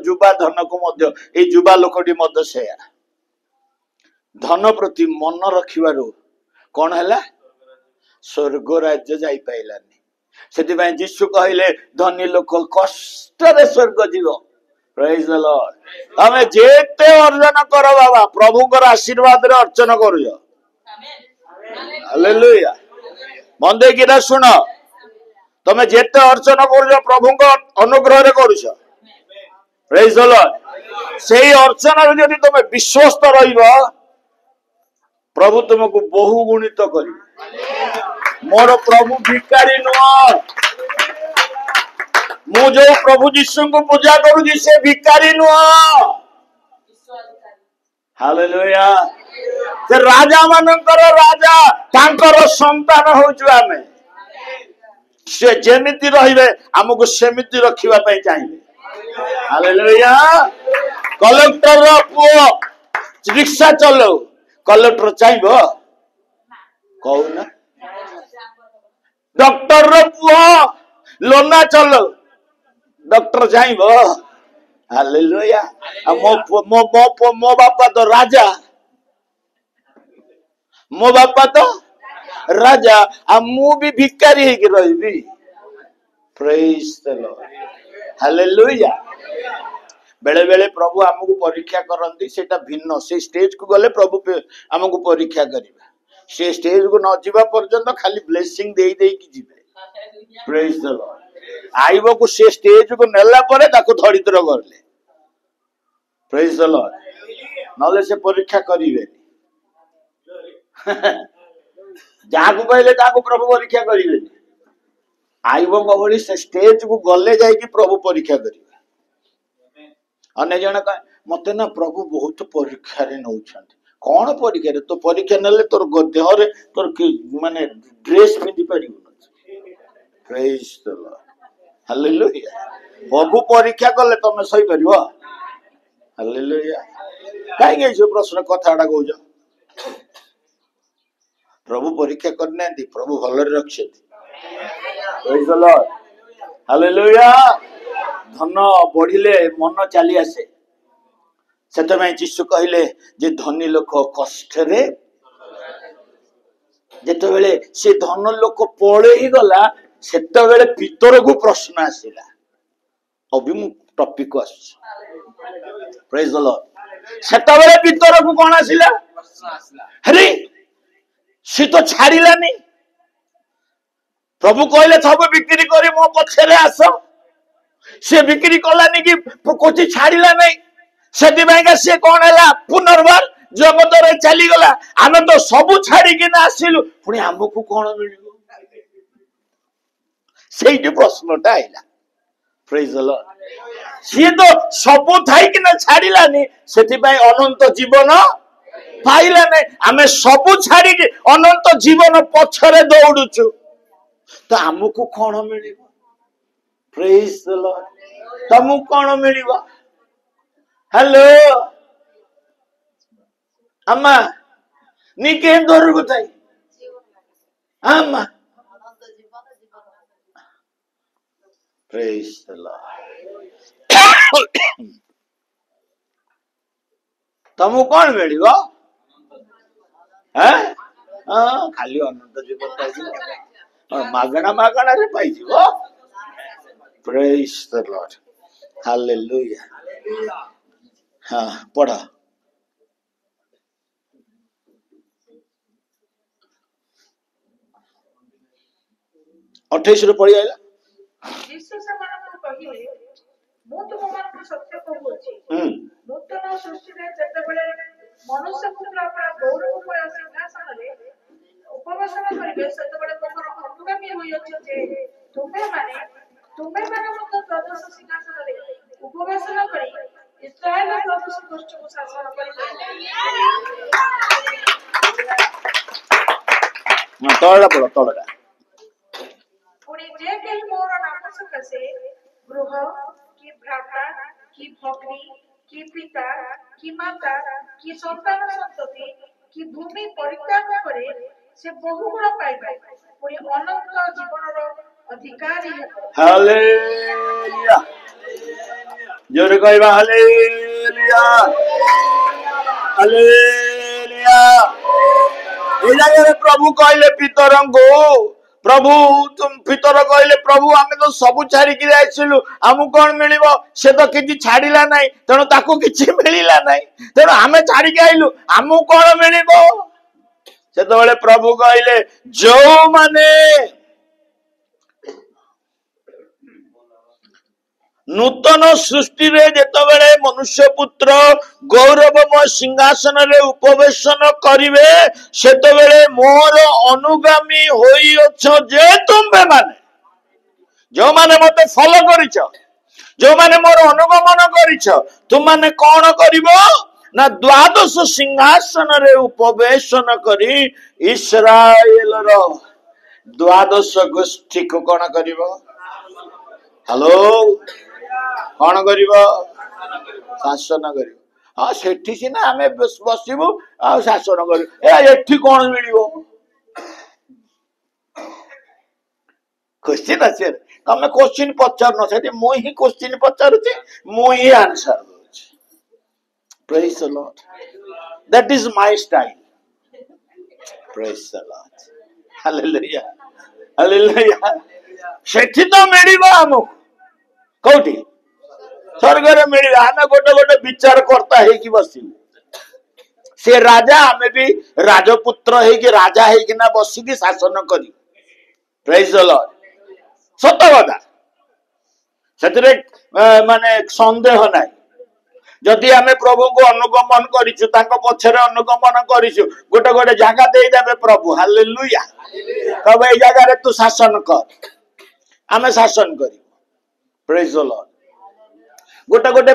ଯୁବା ଧନକୁ ମଧ୍ୟ, ଏଇ ଯୁବା ଲୋକଟି ମଧ୍ୟ ସେୟା ଧନ ପ୍ରତି ମନ ରଖିବାରୁ କଣ ହେଲା? ସ୍ୱର୍ଗ ରାଜ୍ୟ ଯାଇପାରିଲାନି। ସେଥିପାଇଁ ଯୀଶୁ କହିଲେ ଧନୀ ଲୋକ କଷ୍ଟରେ ସ୍ୱର୍ଗ ଯିବ। ପ୍ରେଜ୍ ଦ ଲର୍ଡ। ତମେ ଯେତେ ଅର୍ଜନ କର ବାବା, ପ୍ରଭୁଙ୍କର ଆଶୀର୍ବାଦରେ ଅର୍ଜନ କରୁଛ। ହାଲେଲୁୟା। ମନ ଦେଇକି ଶୁଣ, ତମେ ଯେତେ ଅର୍ଜନ କରୁଛ ପ୍ରଭୁଙ୍କ ଅନୁଗ୍ରହରେ କରୁଛ। ପ୍ରେଜ୍ ଦ ଲର୍ଡ। ସେଇ ଅର୍ଜନରେ ଯଦି ତମେ ବିଶ୍ୱସ୍ତ ରହିବ, ପ୍ରଭୁ ତୁମକୁ ବହୁ ଗୁଣିତ କରିବେ। ମୋର ପ୍ରଭୁ ଭିକାରୀ ନୁହଁ। ମୁଁ ଯୋଉ ପ୍ରଭୁ ଯୀଶୁଙ୍କୁ ପୂଜା କରୁଛି ସେ ଭିକାରୀ ନୁହଁ। ହାଲେଲୁୟା। ସେ ରାଜା ମାନଙ୍କର ରାଜା, ତାଙ୍କର ସନ୍ତାନ ହଉଛୁ ଆମେ। ସେ ଯେମିତି ରହିବେ ଆମକୁ ସେମିତି ରଖିବା ପାଇଁ ଚାହିଁବେ। ହାଲେଲୁୟା। କଲେକ୍ଟର ପୁଅ ରିକ୍ସା ଚଲଉ, କଲେକ୍ଟର ଚାହିଁବ? କହୁନା। ଡକ୍ଟର ପୁଅ ଲୋନା ଚଲଉ, ଡକ୍ଟର ଚାହିଁବ? ହାଲେଲୁୟା। ମୋ ବାପା ତ ରାଜା, मो बापा तो राजा आ मु भी भिकारी है कि रही। Praise the lord hallelujah. बेले बेले प्रभु आमको परीक्षा करती सेटा भिन्न से स्टेज को गले प्रभु आमको परीक्षा करिबा से स्टेज को न जीवा पर्यंत खाली ब्लेसिंग देई देई कि जीवे। प्रेज द लॉर्ड आइबो को से स्टेज को नेला परे ताको धरित्र करले। प्रेज द लॉर्ड नले से परीक्षा करिवे जाको कहले ताको प्रभु परीक्षा करिवे आइबो को भली से स्टेज को गले जाई कि प्रभु परीक्षा करिवे। अन्य जन कह मते ना प्रभु बहुत परीक्षा रे नउछंती कौन परीक्षा रे तो परीक्षा नेले तोर देह रे तोर माने ड्रेस पिंदी परिबो। Praise the lord hallelujah. प्रभु परीक्षा करले तमे सही परिबो। हालेलुया। काई गई जो प्रश्न कथाडा कहउछ प्रभु परीक्षा करने दी प्रभु भल रे रखछथि। Praise the lord hallelujah. धन बढ़िले मन चली आसे से जीशु कहले जे धनी लोक कष्ट रे जेते बेले से धन लोक पळे ही गला सेते बेले भीतर को प्रश्न आसिला अभी मु टॉपिक को आस। प्रेज द लॉर्ड सेते बेले भीतर को कोन आसिला अरे सी तो छाड़िलानी प्रभु कहले सब बिक्री करी मो पछरे आस से बिक्री कलानी कि कोची छाड़िला नहीं से सी कौन है पुनर्बार जगत रे चली गला आम तो सबू छाड़ी कि आसिलु पुणी आमको कौन मिल से प्रश्नटा आईला। प्रेज द लॉर्ड सी तो सबू थाई कि छाड़िलानी से अनंत जीवन पाइला नहीं आमे सबू छाड़ी अनंत जीवन पछरे दौड़ुचु तो आमको कौन मिल। प्रेज द लॉर्ड तमु कौन मिलिबा। हेलो अम्मा नी के दौर को थाई अम्मा। प्रेज द लॉर्ड तमु कौन मिलिबा हैं खाली अनंत जीवन पाइबो मागणा मागणा रे पाइबो। Praise the Lord. Hallelujah. हाँ पढ़ा अट्ठाईस पढ़ी आइला। यीशु सेମାନଙ୍କୁ କହିଲେ ମୁଁ ତୁମମାନଙ୍କୁ ସତ୍ୟ କହୁଅଛି ନୂତନ ସୃଷ୍ଟିରେ ଯେତେବେଳେ ମନୁଷ୍ୟପୁତ୍ର ଆପଣ ଗୌରବମୟ ସିଂହାସନରେ ଉପବେଶନ କରିବେ ସେତେବେଳେ ତୁମର ଅନୁଗାମୀ ହୋଇଅଛ ଯେ ତୁମେମାନେ ମଧ୍ୟ ଦ୍ୱାଦଶ ସିଂହାସନରେ ଉପବେଶନ କରି ଇସ୍ରାଏଲ ଦ୍ୱାଦଶ ଗୋଷ୍ଠୀକୁ ଶାସନ କରିବେ। ତଳଟା ପଢ ତଳଟା। ପୁଣି ଯେ କେହି ମୋର ନାମ ସକାଶେ ଗୃହ କି ଭ୍ରାତା କି ଭଗ୍ନୀ କି ପିତା କି ମାତା କି ସନ୍ତାନ ସନ୍ତତି କି ଭୂମି ପରିତ୍ୟାଗ କରେ ସେ ବହୁଗୁଣ ପାଇବେ ପୁଣି ଅନନ୍ତ ଜୀବନର ଅଧିକାରୀ ହେବ। हालेलुया जोर कहबा हालेलुया हालेलुया। ए जागे प्रभु कहले पितरंगो प्रभु तुम पितर कहले प्रभु आमे तो सब छाड़ी कि आइसिलु हमु कोन मिलिबो से तो किछि छाड़िला नाही तेणु ताको किछि मिलिला नाही तेणु आमे छाड़ी के आइलु हमु कोन मिलिबो से तो बेले प्रभु कहले जो माने नूतन सृष्टि रे जेतबेले मनुष्य पुत्र गौरवमय सिंहासन रे उपवेशन करिवे सेतबेले मोर अनुगामी होइछ जे तुमे माने जो माने मते फॉलो करिछ जो माने मोर अनुगमन करिछ तुम माने कोन करिवो ना द्वादश सिंहासन रे उपवेशन करी इस्राएल रो द्वादश गोष्ठी को कोन करिवो। हेलो कौन कर शासन कर हाँ सेठी सीना आम बसबू आ शासन कर कौन मिल क्वेश्चन आसे तुम क्वेश्चन पचार न मुझे क्वेश्चन पचारुची मुझे आंसर दूची। Praise the lord that is my style. Praise the Lord. Hallelujah. Hallelujah. ସେଠି ତ ମିଳିବ ଆମକୁ କୋଉଠି ସ୍ୱର୍ଗରେ ମିଳିବ। ଆମେ ଗୋଟେ ଗୋଟେ ବିଚାର କର୍ତ୍ତା ହେଇକି ବସିବୁ। ସେ ରାଜା, ଆମେ ବି ରାଜପୁତ୍ର ହେଇକି ରାଜା ହେଇକିନା ବସିକି ଶାସନ କରିବୁ। ପ୍ରେଜ୍ ଦ ଲର୍ଡ। ସତ କଥା, ସେଥିରେ ମାନେ ସନ୍ଦେହ ନାହିଁ। ଯଦି ଆମେ ପ୍ରଭୁଙ୍କୁ ଅନୁଗମନ କରିଛୁ, ତାଙ୍କ ପଛରେ ଅନୁଗମନ କରିଛୁ, ଗୋଟେ ଗୋଟେ ଜାଗା ଦେଇଦେବେ ପ୍ରଭୁ। ହାଲେଲୁୟା। କହିବେ ଏଇ ଜାଗାରେ ତୁ ଶାସନ କର, ଆମେ ଶାସନ କରିବୁ। ପ୍ରେଜ୍ ଦ ଲର୍ଡ। ଗୋଟେ ଗୋଟେ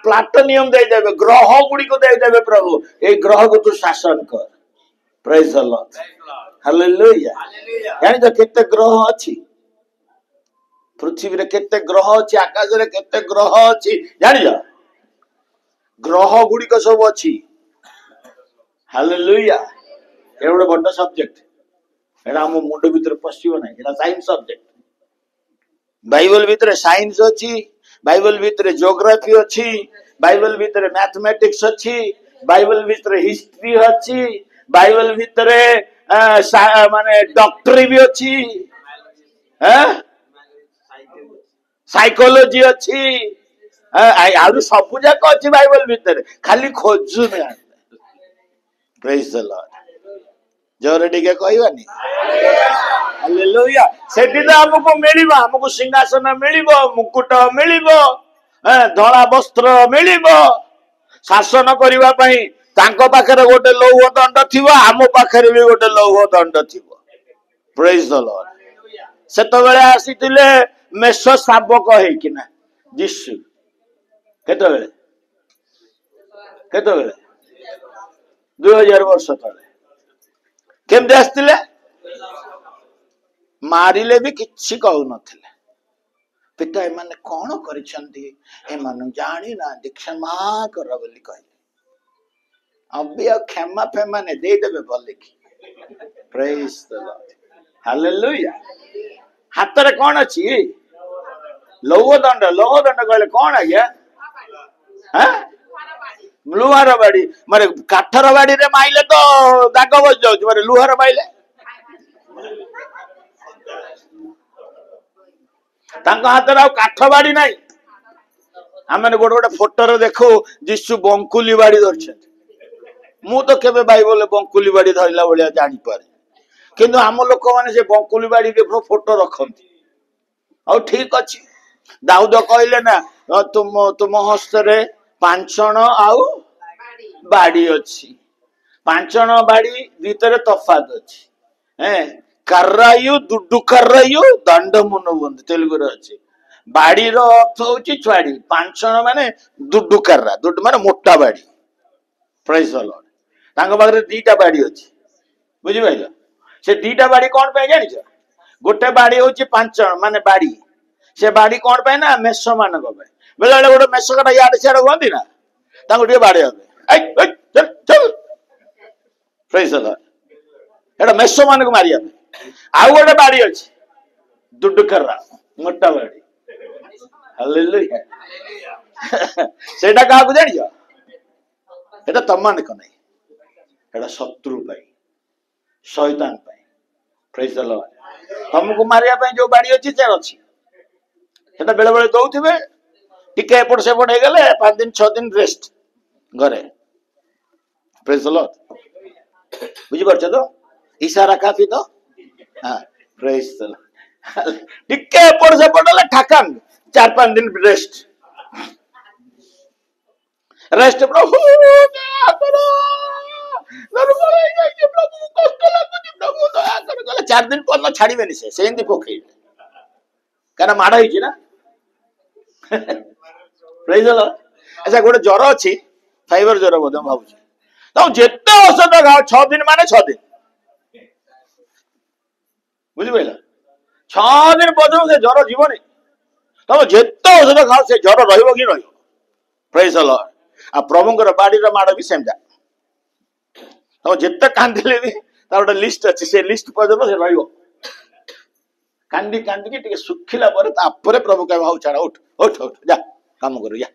ପ୍ଲାଟନିୟମ ଦେଇଦେବେ, ଗ୍ରହ ଗୁଡିକୁ ଦେଇଦେବେ ପ୍ରଭୁ, ଏଇ ଗ୍ରହକୁ ତୁ ଶାସନ କର। ପ୍ରେଜ୍ ଦ ଲର୍ଡ। ହାଲେଲୁୟା। ଜାଣିଛ କେତେ ଗ୍ରହ ଅଛି ପୃଥିବୀରେ? କେତେ ଗ୍ରହ ଅଛି ଆକାଶରେ? କେତେ ଗ୍ରହ ଅଛି ଜାଣିଛ? ଗ୍ରହ ଗୁଡିକ ସବୁ ଅଛି। ହାଲେଲୁୟା। ଏ ଗୋଟେ ବଡ ସବଜେକ୍ଟ, ଏଟା ଆମ ମୁଣ୍ଡ ଭିତରେ ପଶିବ ନାହିଁ। ଏଟା ସାଇନ୍ସ ସବଜେକ୍ଟ। ବାଇବଲ ଭିତରେ ସାଇନ୍ସ ଅଛି, ବାଇବଲ ଭିତରେ ଜିଓଗ୍ରାଫି ଅଛି, ବାଇବଲ ଭିତରେ ମ୍ୟାଥମେଟିକ୍ସ ଅଛି, ବାଇବଲ ଭିତରେ ହିଷ୍ଟ୍ରି ଅଛି, ବାଇବଲ ଭିତରେ ମାନେ ଡକ୍ଟରୀ ବି ଅଛି, ସାଇକୋଲୋଜି ଅଛି, ଆହୁରି ସବୁ ଯାକ ଅଛି ବାଇବଲ ଭିତରେ, ଖାଲି ଖୋଜୁନି। ପ୍ରେଜ୍ ଦ ଲର୍ଡ। ଜୋରେ ଟିକେ କହିବାନି? ହାଲେଲୁୟା। ସେଠି ତ ଆମକୁ ମିଳିବ, ଆମକୁ ସିଂହାସନ ମିଳିବ, ମୁକୁଟ ମିଳିବ, ଧଳା ବସ୍ତ୍ର ମିଳିବ। ଶାସନ କରିବା ପାଇଁ ତାଙ୍କ ପାଖରେ ଗୋଟେ ଲୌହ ଦଣ୍ଡ ଥିବ, ଆମ ପାଖରେ ବି ଗୋଟେ ଲୌହ ଦଣ୍ଡ ଥିବ। ପ୍ରେଜ୍ ଦ ଲର୍ଡ। ସେତେବେଳେ ଆସିଥିଲେ ମେଷ ଶାବକ ହେଇକିନା ଯୀଶୁ। କେତେବେଳେ? 2000 ବର୍ଷ ତଳେ। କେମିତି ଆସିଥିଲେ? ମାରିଲେ ବି କିଛି କହୁନଥିଲେ। ପିତା ଏମାନେ କଣ କରିଛନ୍ତି, ଏମାନଙ୍କୁ ଜାଣିନାହାନ୍ତି, କ୍ଷମା କର ବୋଲି କହିଲେ। ଅବିଆ କ୍ଷମା ଫେମାନେ ଦେଇଦେବେ ଭଲିକି। ପ୍ରେଜ୍ ଦ ଲର୍ଡ। ହାଲେଲୁୟା। ହାତରେ କଣ ଅଛି? ଲୌହ ଦଣ୍ଡ। ଲୌହ ଦଣ୍ଡ କହିଲେ କଣ ଆଜ୍ଞା? ଲୁହାର ବାଡି। ମାନେ କାଠର ବାଡିରେ ମାଇଲେ ତ ଦାଗ ବସି ଯାଉଛି, ମାନେ ଲୁହାର ମାଇଲେ? ତାଙ୍କ ହାତରେ ଆଉ କାଠ ବାଡି ନାହିଁ। ଆମେ ଗୋଟେ ଗୋଟେ ଫଟୋରେ ଦେଖୁ ଯୀଶୁ ବଙ୍କୁଲି ବାଡି ଧରିଛନ୍ତି। ମୁଁ ତ କେବେ ବାଇବଲରେ ବଙ୍କୁଲି ବାଡି ଧରିଲା ଭଳିଆ ଜାଣିପାରେ, କିନ୍ତୁ ଆମ ଲୋକମାନେ ସେ ବଙ୍କୁଲି ବାଡି ଫଟୋ ରଖନ୍ତି। ଆଉ ଠିକ ଅଛି, ଦାଉଦ କହିଲେ ନା, ତୁମ ହସ୍ତରେ ପାଞ୍ଚଣ ଆଉ ବାଡି ଅଛି। ପାଞ୍ଚଣ ବାଡି ଭିତରେ ତଫାତ ଅଛି। କର୍ରାୟୁ ଦୁଡୁ କର୍ରାୟୁ ଦଣ୍ଡ ମୁନବନ୍ଧୁ ତେଲୁଗୁରେ ଅଛି। ବାଡିର ଅର୍ଥ ହଉଛି ଛୁଆଡି, ପାଞ୍ଚଣ ମାନେ ଦୁଡୁ କର୍ରା, ଦୁଡୁ ମାନେ ମୋଟା ବାଡି। ପ୍ରେଜ୍ ଦ ଲର୍ଡ। ତାଙ୍କ ପାଖରେ ଦିଟା ବାଡି ଅଛି, ବୁଝିପାରିଲ? ସେ ଦିଟା ବାଡି କଣ ପାଇଁ ଜାଣିଛ? ଗୋଟେ ବାଡି ହଉଛି ପାଞ୍ଚଣ ମାନେ ବାଡି, ସେ ବାଡି କଣ ପାଇଁ ନା ମେଷ ମାନଙ୍କ ପାଇଁ। ବେଳେ ବେଳେ ଗୋଟେ ମେଷ କଟା ଇଆଡେ ସିଆଡେ ହୁଅନ୍ତି ନା, ତାଙ୍କୁ ଟିକେ ବାଡେଇବା ପାଇଁ। ପ୍ରେଜ୍ ଦ ଲର୍ଡ। ଏଟା ମେଷ ମାନଙ୍କୁ ମାରିବା ପାଇଁ। ଆଉ ଗୋଟେ ବାଡି ଅଛି ଦୁଡୁକର୍ରା, ମୋଟା ବାଡି। ହାଲେଲୁୟା। ସେଇଟା କାହାକୁ ଜାଣିଛ? ଏଟା ତମମାନଙ୍କ ନାହିଁ, ଏଟା ଶତ୍ରୁ ପାଇଁ, ଶୈତାନ ପାଇଁ। ପ୍ରେଜ୍ ଦ ଲର୍ଡ। ତମକୁ ମାରିବା ପାଇଁ ଯୋଉ ବାଡି ଅଛି ସେ ଅଛି, ସେଟା ବେଳେ ବେଳେ ଦଉଥିବେ, ଟିକେ ଏପଟ ସେପଟ ହେଇଗଲେ 5 ଦିନ 6 ଦିନ ରେଷ୍ଟ ଘରେ। ପ୍ରେଜ୍ ଦ ଲର୍ଡ। ବୁଝିପାରୁଛ ତ? ଇଶାରା କାଫି ତ? ପ୍ରେଜ୍ ଦ ଲର୍ଡ। ଟିକେ ଏପଟ ସେପଟ ହେଲେ ଠାକାନ 4-5 ଦିନ ରେଷ୍ଟ। ପ୍ରଭୁ ପ୍ରଭୁ କଷ୍ଟ ଲାଗୁଛି, ପ୍ରଭୁ ଦୟା କରି ଗଲେ 4 ଦିନ ପର୍ଯ୍ୟନ୍ତ ଛାଡିବେନି, ସେ ସେମିତି ପକେଇବେ, କାରଣ ମାଡ ହେଇଛି ନା। ପ୍ରେଜ୍ ଦ ଲର୍ଡ। ଆଚ୍ଛା, ଗୋଟେ ଜ୍ୱର ଅଛି, ଫାଇବର ଜ୍ୱର ବୋଧେ ମୁଁ ଭାବୁଛି। ତାକୁ ଯେତେ ଔଷଧ ଖାଅ 6 ଦିନ ମାନେ 6 ଦିନ, ବୁଝିପାରିଲ? 6 ଦିନ ପର୍ଯ୍ୟନ୍ତ ସେ ଜ୍ୱର ଯିବନି। ତମେ ଯେତେ ଔଷଧ ଖାଅ ସେ ଜ୍ୱର ରହିବ କି ରହିବ। ପ୍ରେଜ୍ ଦ ଲର୍ଡ। ଆଉ ପ୍ରଭୁଙ୍କର ବାଡିର ମାଡ ବି ସେମିତିଆ। ତମେ ଯେତେ କାନ୍ଦିଲେ ବି ତାର ଗୋଟେ ଲିଷ୍ଟ ଅଛି, ସେ ଲିଷ୍ଟ ପର୍ଯ୍ୟନ୍ତ ସେ ରହିବ। କାନ୍ଦି କାନ୍ଦିକି ଟିକେ ଶୁଖିଲା ପରେ ତାପରେ ପ୍ରଭୁ କହିବ ହଉ ଛାଡ, ଉଠ ଉଠ ଉଠ, ଯା କାମ କରୁ, ଯା।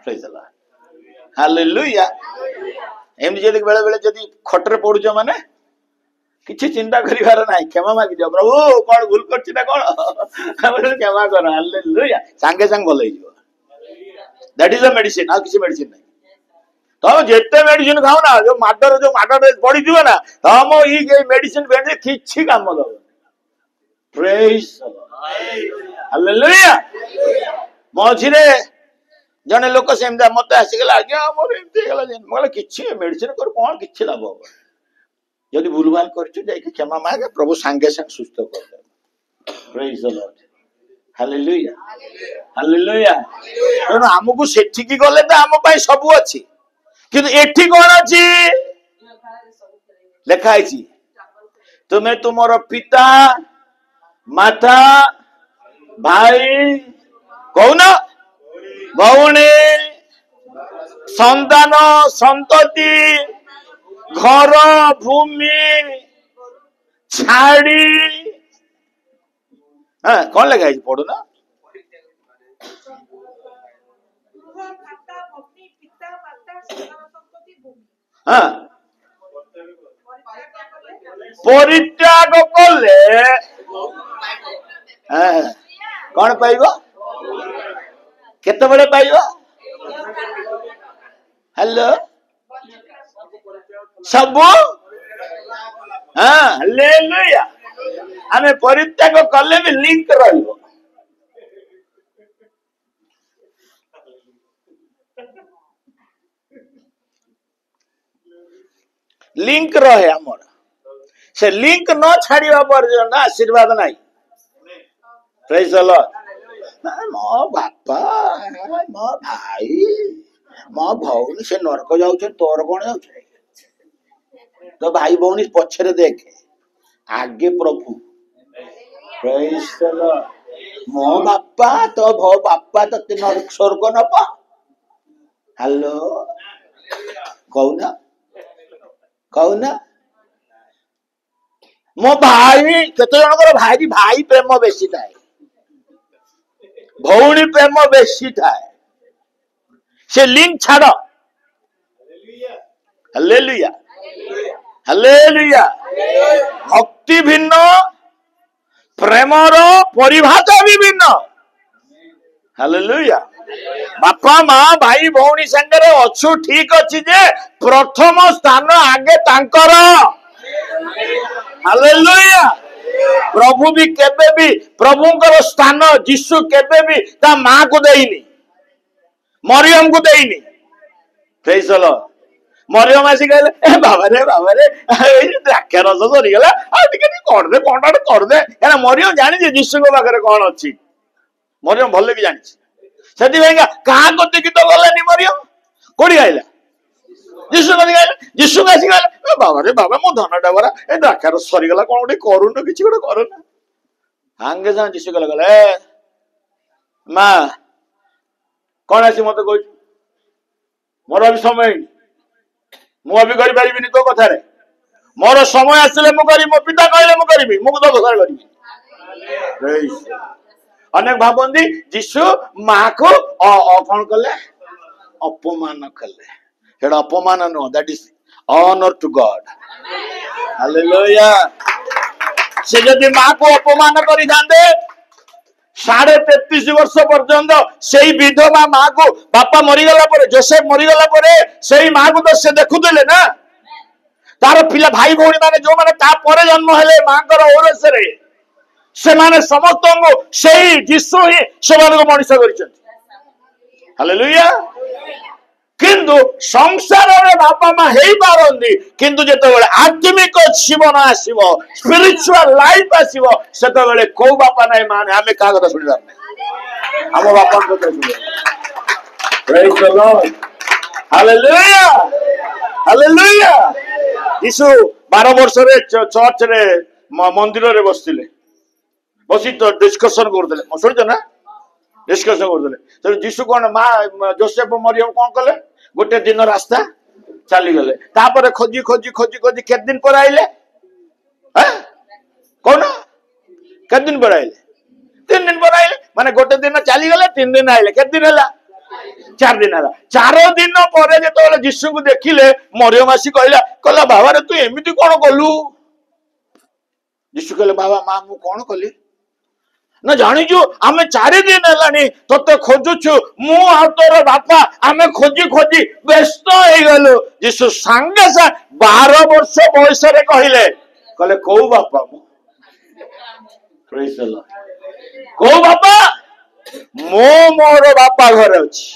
ପ୍ରେଜ୍ ଦ ଲର୍ଡ। ହାଲେଲୁୟା। ଏମିତି ଯଦି ବେଳେ ବେଳେ ଯଦି ଖଟରେ ପଡୁଛ ମାନେ କିଛି ଚିନ୍ତା କରିବାର ନାହିଁ, କ୍ଷମା ମାଗିଦିଅ, ପ୍ରଭୁ କଣ ଭୁଲ କରୁଛି ନା କଣ କ୍ଷମା କର, ହାଲେଲୁୟା, ସାଙ୍ଗେ ସାଙ୍ଗେ ଭଲ ହେଇଯିବ। ଦ୍ୟାଟ ଇଜ ଦ ମେଡିସିନ, ଆଉ କିଛି ମେଡିସିନ ନାହିଁ। ତମେ ଯେତେ ମେଡିସିନ ଖାଉ ନା, ଯୋଉ ମାଡରେ ପଡିଥିବ ନା, ତମ ଏଇ ମେଡିସିନ କିଛି କାମ ଦବନି। ପ୍ରେଜ୍ ଦ ଲର୍ଡ, ହାଲେଲୁୟା। ମଝିରେ ଜଣେ ଲୋକ ସେମିତି ମତେ ଆସିଗଲା, ଆଜ୍ଞା ମୋର ଏମିତି ହେଇଗଲା, କିଛି ମେଡିସିନ କର କଣ କିଛି ଲାଭ ହବ। ଯଦି ଭୁଲ ଭାଲ କରିଛୁ ଯାଇକି କ୍ଷମା ମାଗେ, ପ୍ରଭୁ ସାଙ୍ଗେ ସାଙ୍ଗେ ସୁସ୍ଥ କରିଦେବେ। ପ୍ରେଜ୍ ଦ ଲର୍ଡ, ହାଲେଲୁୟା, ହାଲେଲୁୟା। ତେଣୁ ଆମକୁ ସେଠିକି ଗଲେ ତ ଆମ ପାଇଁ ସବୁ ଅଛି, କିନ୍ତୁ ଏଠି କଣ ଅଛି ଲେଖା ହେଇଛି, ତୁମେ ତୁମର ପିତା ମାତା ଭାଇ କହୁନ ଭଉଣୀ ସନ୍ତାନ ସନ୍ତତି ଘର ଭୂମି ଛାଡି, କଣ ଲେଖା ହେଇଛି ପଢୁନ। ପରିତ୍ୟାଗ କଲେ କଣ ପାଇବ? କେତେବେଳେ ପାଇବ? ହ୍ୟାଲୋ, ସବୁ ହାଲେଲୁୟା। ଆମେ ପରିତ୍ୟାଗ କଲେ ବି ଲିଙ୍କ ରହିବ। ଲିଙ୍କ ରହେ ଆମର, ସେ ଲିଙ୍କ ନ ଛାଡିବା ପର୍ଯ୍ୟନ୍ତ ଆଶୀର୍ବାଦ ନାହିଁ। ପ୍ରେଜ୍ ଦ ଲର୍ଡ। ମୋ ବାପା ମୋ ଭାଇ ମୋ ଭଉଣୀ ସେ ନରକ ଯାଉଛନ୍ତି, ତୋର କଣ ଯାଉଛି? ତୋ ଭାଇ ଭଉଣୀ ପଛରେ ଦେଖେ, ଆଗେ ପ୍ରଭୁ। ପ୍ରେଜ୍ ଦ ଲର୍ଡ। ମୋ ବାପା ତୋ ବାପା ତତେ ସ୍ୱର୍ଗ ନବ। ହ୍ୟାଲୋ, କହୁନା କହୁନା। ମୋ ଭାଇ, କେତେ ଜଣଙ୍କର ଭାଇ ପ୍ରେମ ବେଶୀ ଥାଏ, ଭଉଣୀ ପ୍ରେମ ବେଶୀ ଥାଏ। ସେ ଲିଙ୍କ ଛାଡ। Hallelujah, hallelujah. ଭକ୍ତି ଭିନ୍ନ, ପ୍ରେମର ପରିଭାଷା ବି ଭିନ୍ନ। ହାଲେଲୁୟା। ବାପା ମା ଭାଇ ଭଉଣୀ ସାଙ୍ଗରେ ଅଛୁ ଠିକ ଅଛି, ଯେ ପ୍ରଥମ ସ୍ଥାନ ଆଗେ ତାଙ୍କର। ହାଲେଲୁୟା। ପ୍ରଭୁ ବି କେବେ ବି, ପ୍ରଭୁଙ୍କର ସ୍ଥାନ ଯୀଶୁ କେବେ ବି ତା ମାକୁ ଦେଇନି, ମରିୟମକୁ ଦେଇନି। ପ୍ରେଜ୍ ଦ ଲର୍ଡ। ମରିୟମ ଆସି କହିଲେ, ବାବାରେ ଦ୍ରାକ୍ଷା ରସ ସରିଗଲା, ଆଉ ଟିକେ କରିଦେ, କଣଟା କରିଦେ। କାରଣ ମରିୟମ ଜାଣିଛି ଯୀଶୁଙ୍କ ପାଖରେ କଣ ଅଛି। ମରିୟମ ଭଲ କି ଜାଣିଛି। ସେଥିପାଇଁ କାହା କତିକି ତ ଗଲାନି ମରିୟମ, କୋଉଠି ଗାଇଲା? ଯୀଶୁ କତିକି ଗାଇଲା। ଯୀଶୁକୁ ଆସି କହିଲା, ବାବାରେ ବାବା ମୋ ଧନଟା ପରା ଏ ଦ୍ରାକ୍ଷା ରସ ସରିଗଲା, କଣ ଗୋଟେ କରୁନ, କିଛି ଗୋଟେ କରୁନ। ସାଙ୍ଗେ ସାଙ୍ଗେ ଯୀଶୁ କହିଲା, ମା କଣ ଆସି ମତେ କହୁଛୁ? ମୋର ବି ସମୟ ହେଇନି, ମୁଁ ବି କରିପାରିବିନି ତୋ କଥାରେ। ମୋର ସମୟ ଆସିଲେ ମୁଁ କରିବି, ମୋ ପିତା କହିଲେ ମୁଁ କରିବି, ମୁଁ ତୋ କଥାରେ କରିବି। ଅନେକ ଭାବନ୍ତି ଯୀଶୁ ମାକୁ କଣ କଲେ? ଅପମାନ କଲେ। ସେଟା ଅପମାନ ନୁହଁ, that is honor to God. Hallelujah. ସେ ଯଦି ମାକୁ ଅପମାନ କରିଥାନ୍ତେ, 33.5 ବର୍ଷ ପର୍ଯ୍ୟନ୍ତ ସେଇ ବିଧବା ମାକୁ, ବାପା ମରିଗଲା ପରେ, ଯୋସେଫ ମରିଗଲା ପରେ ସେଇ ମାକୁ ତ ସେ ଦେଖୁଥିଲେ ନା। ତାର ପିଲା ଭାଇ ଭଉଣୀ ମାନେ ଯୋଉମାନେ ତାପରେ ଜନ୍ମ ହେଲେ ମାଙ୍କର ଔରସରେ, ସେମାନେ ସମସ୍ତଙ୍କୁ ସେଇ ଯୀଶୁ ହିଁ ସେମାନଙ୍କୁ ମଣିଷ କରିଛନ୍ତି। ହାଲେଲୁୟା। କିନ୍ତୁ ସଂସାରରେ ବାପା ମା ହେଇପାରନ୍ତି, କିନ୍ତୁ ଯେତେବେଳେ ଆତ୍ମିକ ଜୀବନ ଆସିବ, ସ୍ପିରିଚୁଆଲ ଲାଇଫ ଆସିବ, ସେତେବେଳେ କୋଉ ବାପା ନାହିଁ ମା ନାହିଁ, ଆମେ କାହା କଥା ଶୁଣିବାର ନାହିଁ, ଆମ ବାପାଙ୍କ କଥା ଶୁଣିବା। ପ୍ରେଜ୍ ଦ ଲର୍ଡ, ହାଲେଲୁୟା, ହାଲେଲୁୟା। ଯୀଶୁ 12 ବର୍ଷରେ ଚର୍ଚ୍ଚରେ ମନ୍ଦିରରେ ବସିଥିଲେ, ବସି ଡିସ୍କସନ କରୁଥିଲେ, ଶୁଣିଛ ନା? ଡିସ୍କସନ କରୁଥିଲେ। ତେଣୁ ଯୀଶୁ କଣ, ମା ଯୋସେଫ ମରିୟମ କଣ କଲେ? ଗୋଟେ ଦିନ ରାସ୍ତା ଚାଲିଗଲେ, ତାପରେ ଖୋଜି ଖୋଜି ଖୋଜି ଖୋଜି କେତେ ଦିନ ପରେ ଆଇଲେ? କହୁନ, କେତେ ଦିନ ପରେ ଆଇଲେ? 3 ଦିନ ପରେ ଆଇଲେ। ମାନେ ଗୋଟେ ଦିନ ଚାଲିଗଲେ, 3 ଦିନ ଆଇଲେ। କେତେ ଦିନ ହେଲା? 4 ଦିନ ହେଲା। 4 ଦିନ ପରେ ଯେତେବେଳେ ଯୀଶୁଙ୍କୁ ଦେଖିଲେ, ମରିୟମ ଆସି କହିଲା, ବାବାରେ ତୁ ଏମିତି କଣ କଲୁ? ଯୀଶୁ କହିଲେ ବାବା ମା ମୁଁ କଣ କଲି ନା ଜାଣିଛୁ ଆମେ 4 ଦିନ ହେଲାଣି ତତେ ଖୋଜୁଛୁ ମୁଁ ଆଉ ତୋର ବାପା ଆମେ ଖୋଜି ଖୋଜି ବ୍ୟସ୍ତ ହେଇଗଲୁ। ଯୀଶୁ ସାଙ୍ଗେ ସାଙ୍ଗେ 12 ବର୍ଷ ବୟସରେ କହିଲେ କୋଉ ବାପା ମୁଁ କୋଉ ବାପା ମୁଁ ମୋର ବାପା ଘରେ ଅଛି।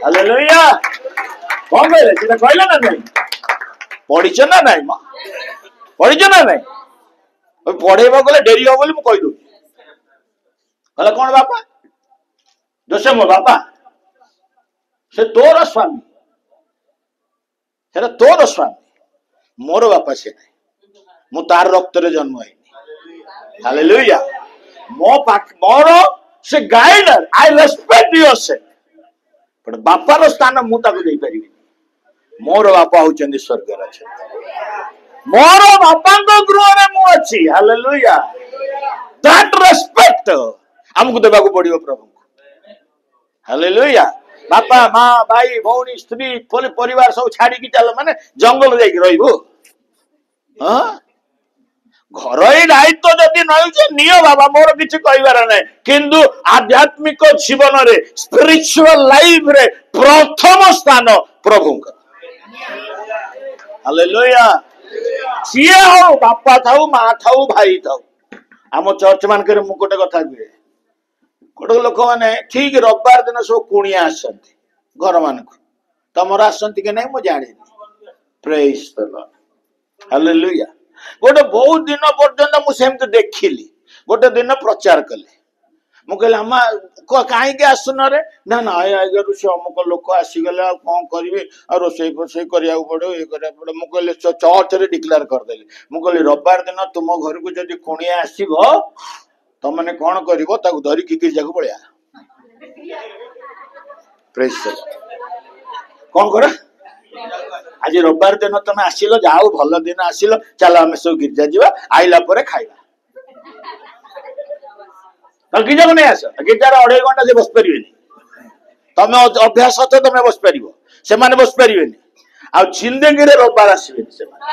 ହାଲେଲୁୟା। କଣ କହିଲେ ସେଟା କହିଲେ ନା ନାଇଁ ପଢିଛ ନା ନାଇଁ ମ ପଢିଛ ନା ନାଇଁ ପଢେଇବାକୁ ଗଲେ ଡେରି ହବ ବୋଲି ମୁଁ କହିଦଉଛି। କହିଲେ କଣ ବାପା ଯୋସେ ମୋ ବାପା ସେ ତୋର ସ୍ୱାମୀ ସେଟା ତୋର ସ୍ୱାମୀ ମୋର ବାପା ସେ ନାହିଁ ମୁଁ ତାର ରକ୍ତରେ ଜନ୍ମ ହେଇନି। ହାଲେଲୁୟା। ମୋର ସେ ଗାଇଡର ଆଇ ରେସପେକ୍ଟ ୟୁର ସେ ବଟ ବାପାର ସ୍ଥାନ ମୁଁ ତାକୁ ଦେଇପାରିବିନି। ମୋର ବାପା ହଉଛନ୍ତି ସ୍ୱର୍ଗରେ ଅଛନ୍ତି। ମୋର ବାପାଙ୍କ ଗୃହରେ ମୁଁ ଅଛି। ହାଲେଲୁୟା। ଦ୍ୟାଟ ରେସପେକ୍ଟ ଆମକୁ ଦେବାକୁ ପଡିବ ପ୍ରଭୁଙ୍କୁ। ହାଲେଲୁୟା। ବାପା ମା ଭାଇ ଭଉଣୀ ସ୍ତ୍ରୀ ପରିବାର ସବୁ ଛାଡିକି ଚାଲ ମାନେ ଜଙ୍ଗଲ ଯାଇକି ରହିବୁ। ଘରୋଇ ଦାୟିତ୍ୱ ଯଦି ନଉଛ ନିଅ ବାବା ମୋର କିଛି କହିବାର ନାହିଁ କିନ୍ତୁ ଆଧ୍ୟାତ୍ମିକ ଜୀବନରେ ସ୍ପିରିଚୁଆଲ ଲାଇଫରେ ପ୍ରଥମ ସ୍ଥାନ ପ୍ରଭୁଙ୍କର। ହାଲେଲୁୟା। ସିଏ ହଉ ବାପା ଥାଉ ମା ଥାଉ ଭାଇ ଥାଉ। ଆମ ଚର୍ଚ୍ଚ ମାନଙ୍କରେ ମୁଁ ଗୋଟେ କଥା କୁହେ ଗୋଟେ ଲୋକମାନେ ଠିକ ରବିବାର ଦିନ ସବୁ କୁଣିଆ ଆସନ୍ତି ଘର ମାନଙ୍କୁ। ତମର ଆସନ୍ତି କି ନାଇଁ ମୁଁ ଜାଣିନି। ପ୍ରେଜ୍ ଦ ଲର୍ଡ। ହାଲେଲୁୟା। ଗୋଟେ ବହୁତ ଦିନ ପର୍ଯ୍ୟନ୍ତ ମୁଁ ସେମିତି ଦେଖିଲି। ଗୋଟେ ଦିନ ପ୍ରଚାର କଲେ ମୁଁ କହିଲି ଆମା କାହିଁକି ଆସୁନରେ ନା ନାଇଁ ଆଜ୍ଞା ସେ ଅମୁକ ଲୋକ ଆସିଗଲେ ଆଉ କଣ କରିବି ଆଉ ରୋଷେଇ ଫୋଷେଇ କରିବାକୁ ପଡିବ ଇଏ କରିବାକୁ ପଡିବ। ମୁଁ କହିଲି ଚର୍ଚ୍ଚରେ ଡିକ୍ଲେୟାର କରିଦେଲି ମୁଁ କହିଲି ରବିବାର ଦିନ ତୁମ ଘରକୁ ଯଦି କୁଣିଆ ଆସିବ ତମେ କଣ କରିବ ତାକୁ ଧରିକି ଗିର୍ଜାକୁ ପଳେଇବା। ପ୍ରେଜ୍ ଦ ଲର୍ଡ। କଣ କର ଆଜି ରବିବାର ଦିନ ତମେ ଆସିଲ ଯାହା ହଉ ଭଲ ଦିନ ଆସିଲ ଚାଲ ଆମେ ସବୁ ଗିର୍ଜା ଯିବା ଆଇଲା ପରେ ଖାଇବା। ଗିର୍ଜାକୁ ନେଇ ଆସ। ଗିର୍ଜାରେ 2.5 ଘଣ୍ଟା ସେ ବସି ପାରିବେନି। ତମେ ଅଭ୍ୟାସ ଅଛ ତମେ ବସି ପାରିବ ସେମାନେ ବସି ପାରିବେନି। ଆଉ ଜିନ୍ଦଗିରେ ରବିବାର ଆସିବେନି ସେମାନେ।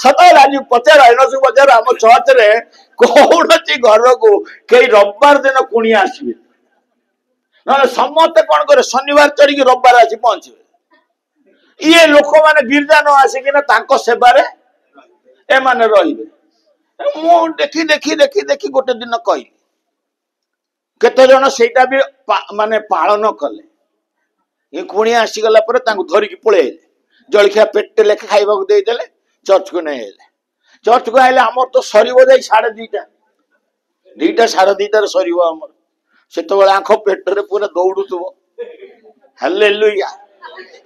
ସତରେ ଆଜି ପଚାର ଏନସୁ ପଚାର ଆମ ଚର୍ଚ୍ଚରେ କୌଣସି ଘରକୁ କେହି ରବିବାର ଦିନ କୁଣିଆ ଆସିବେ ନହେଲେ ସମସ୍ତେ କଣ କରିବେ ଶନିବାର ଚଢିକି ରବିବାର ଆସି ପହଞ୍ଚିବେ। ଇଏ ଲୋକମାନେ ଗିର୍ଜା ନ ଆସିକିନା ତାଙ୍କ ସେବାରେ ଏମାନେ ରହିବେ। ମୁଁ ଦେଖି ଦେଖି ଦେଖି ଦେଖି ଗୋଟେ ଦିନ କହିଲି କେତେ ଜଣ ସେଇଟା ବି ମାନେ ପାଳନ କଲେ। ଏ କୁଣିଆ ଆସିଗଲା ପରେ ତାଙ୍କୁ ଧରିକି ପଳେଇଲେ ଜଳଖିଆ ପେଟେ ଲେଖେ ଖାଇବାକୁ ଦେଇଦେଲେ ଚର୍ଚ୍ଚକୁ ନେଇ ଆଇଲେ। ଚର୍ଚ୍ଚକୁ ଆଇଲେ ଆମର ତ ସରିବ ଯାଇ 2:30 2:30 ସରିବ ଆମର। ସେତେବେଳେ ଆଙ୍କ ପେଟରେ ପୁରା ଦୌଡୁଥିବ। ହାଲେଲୁୟା।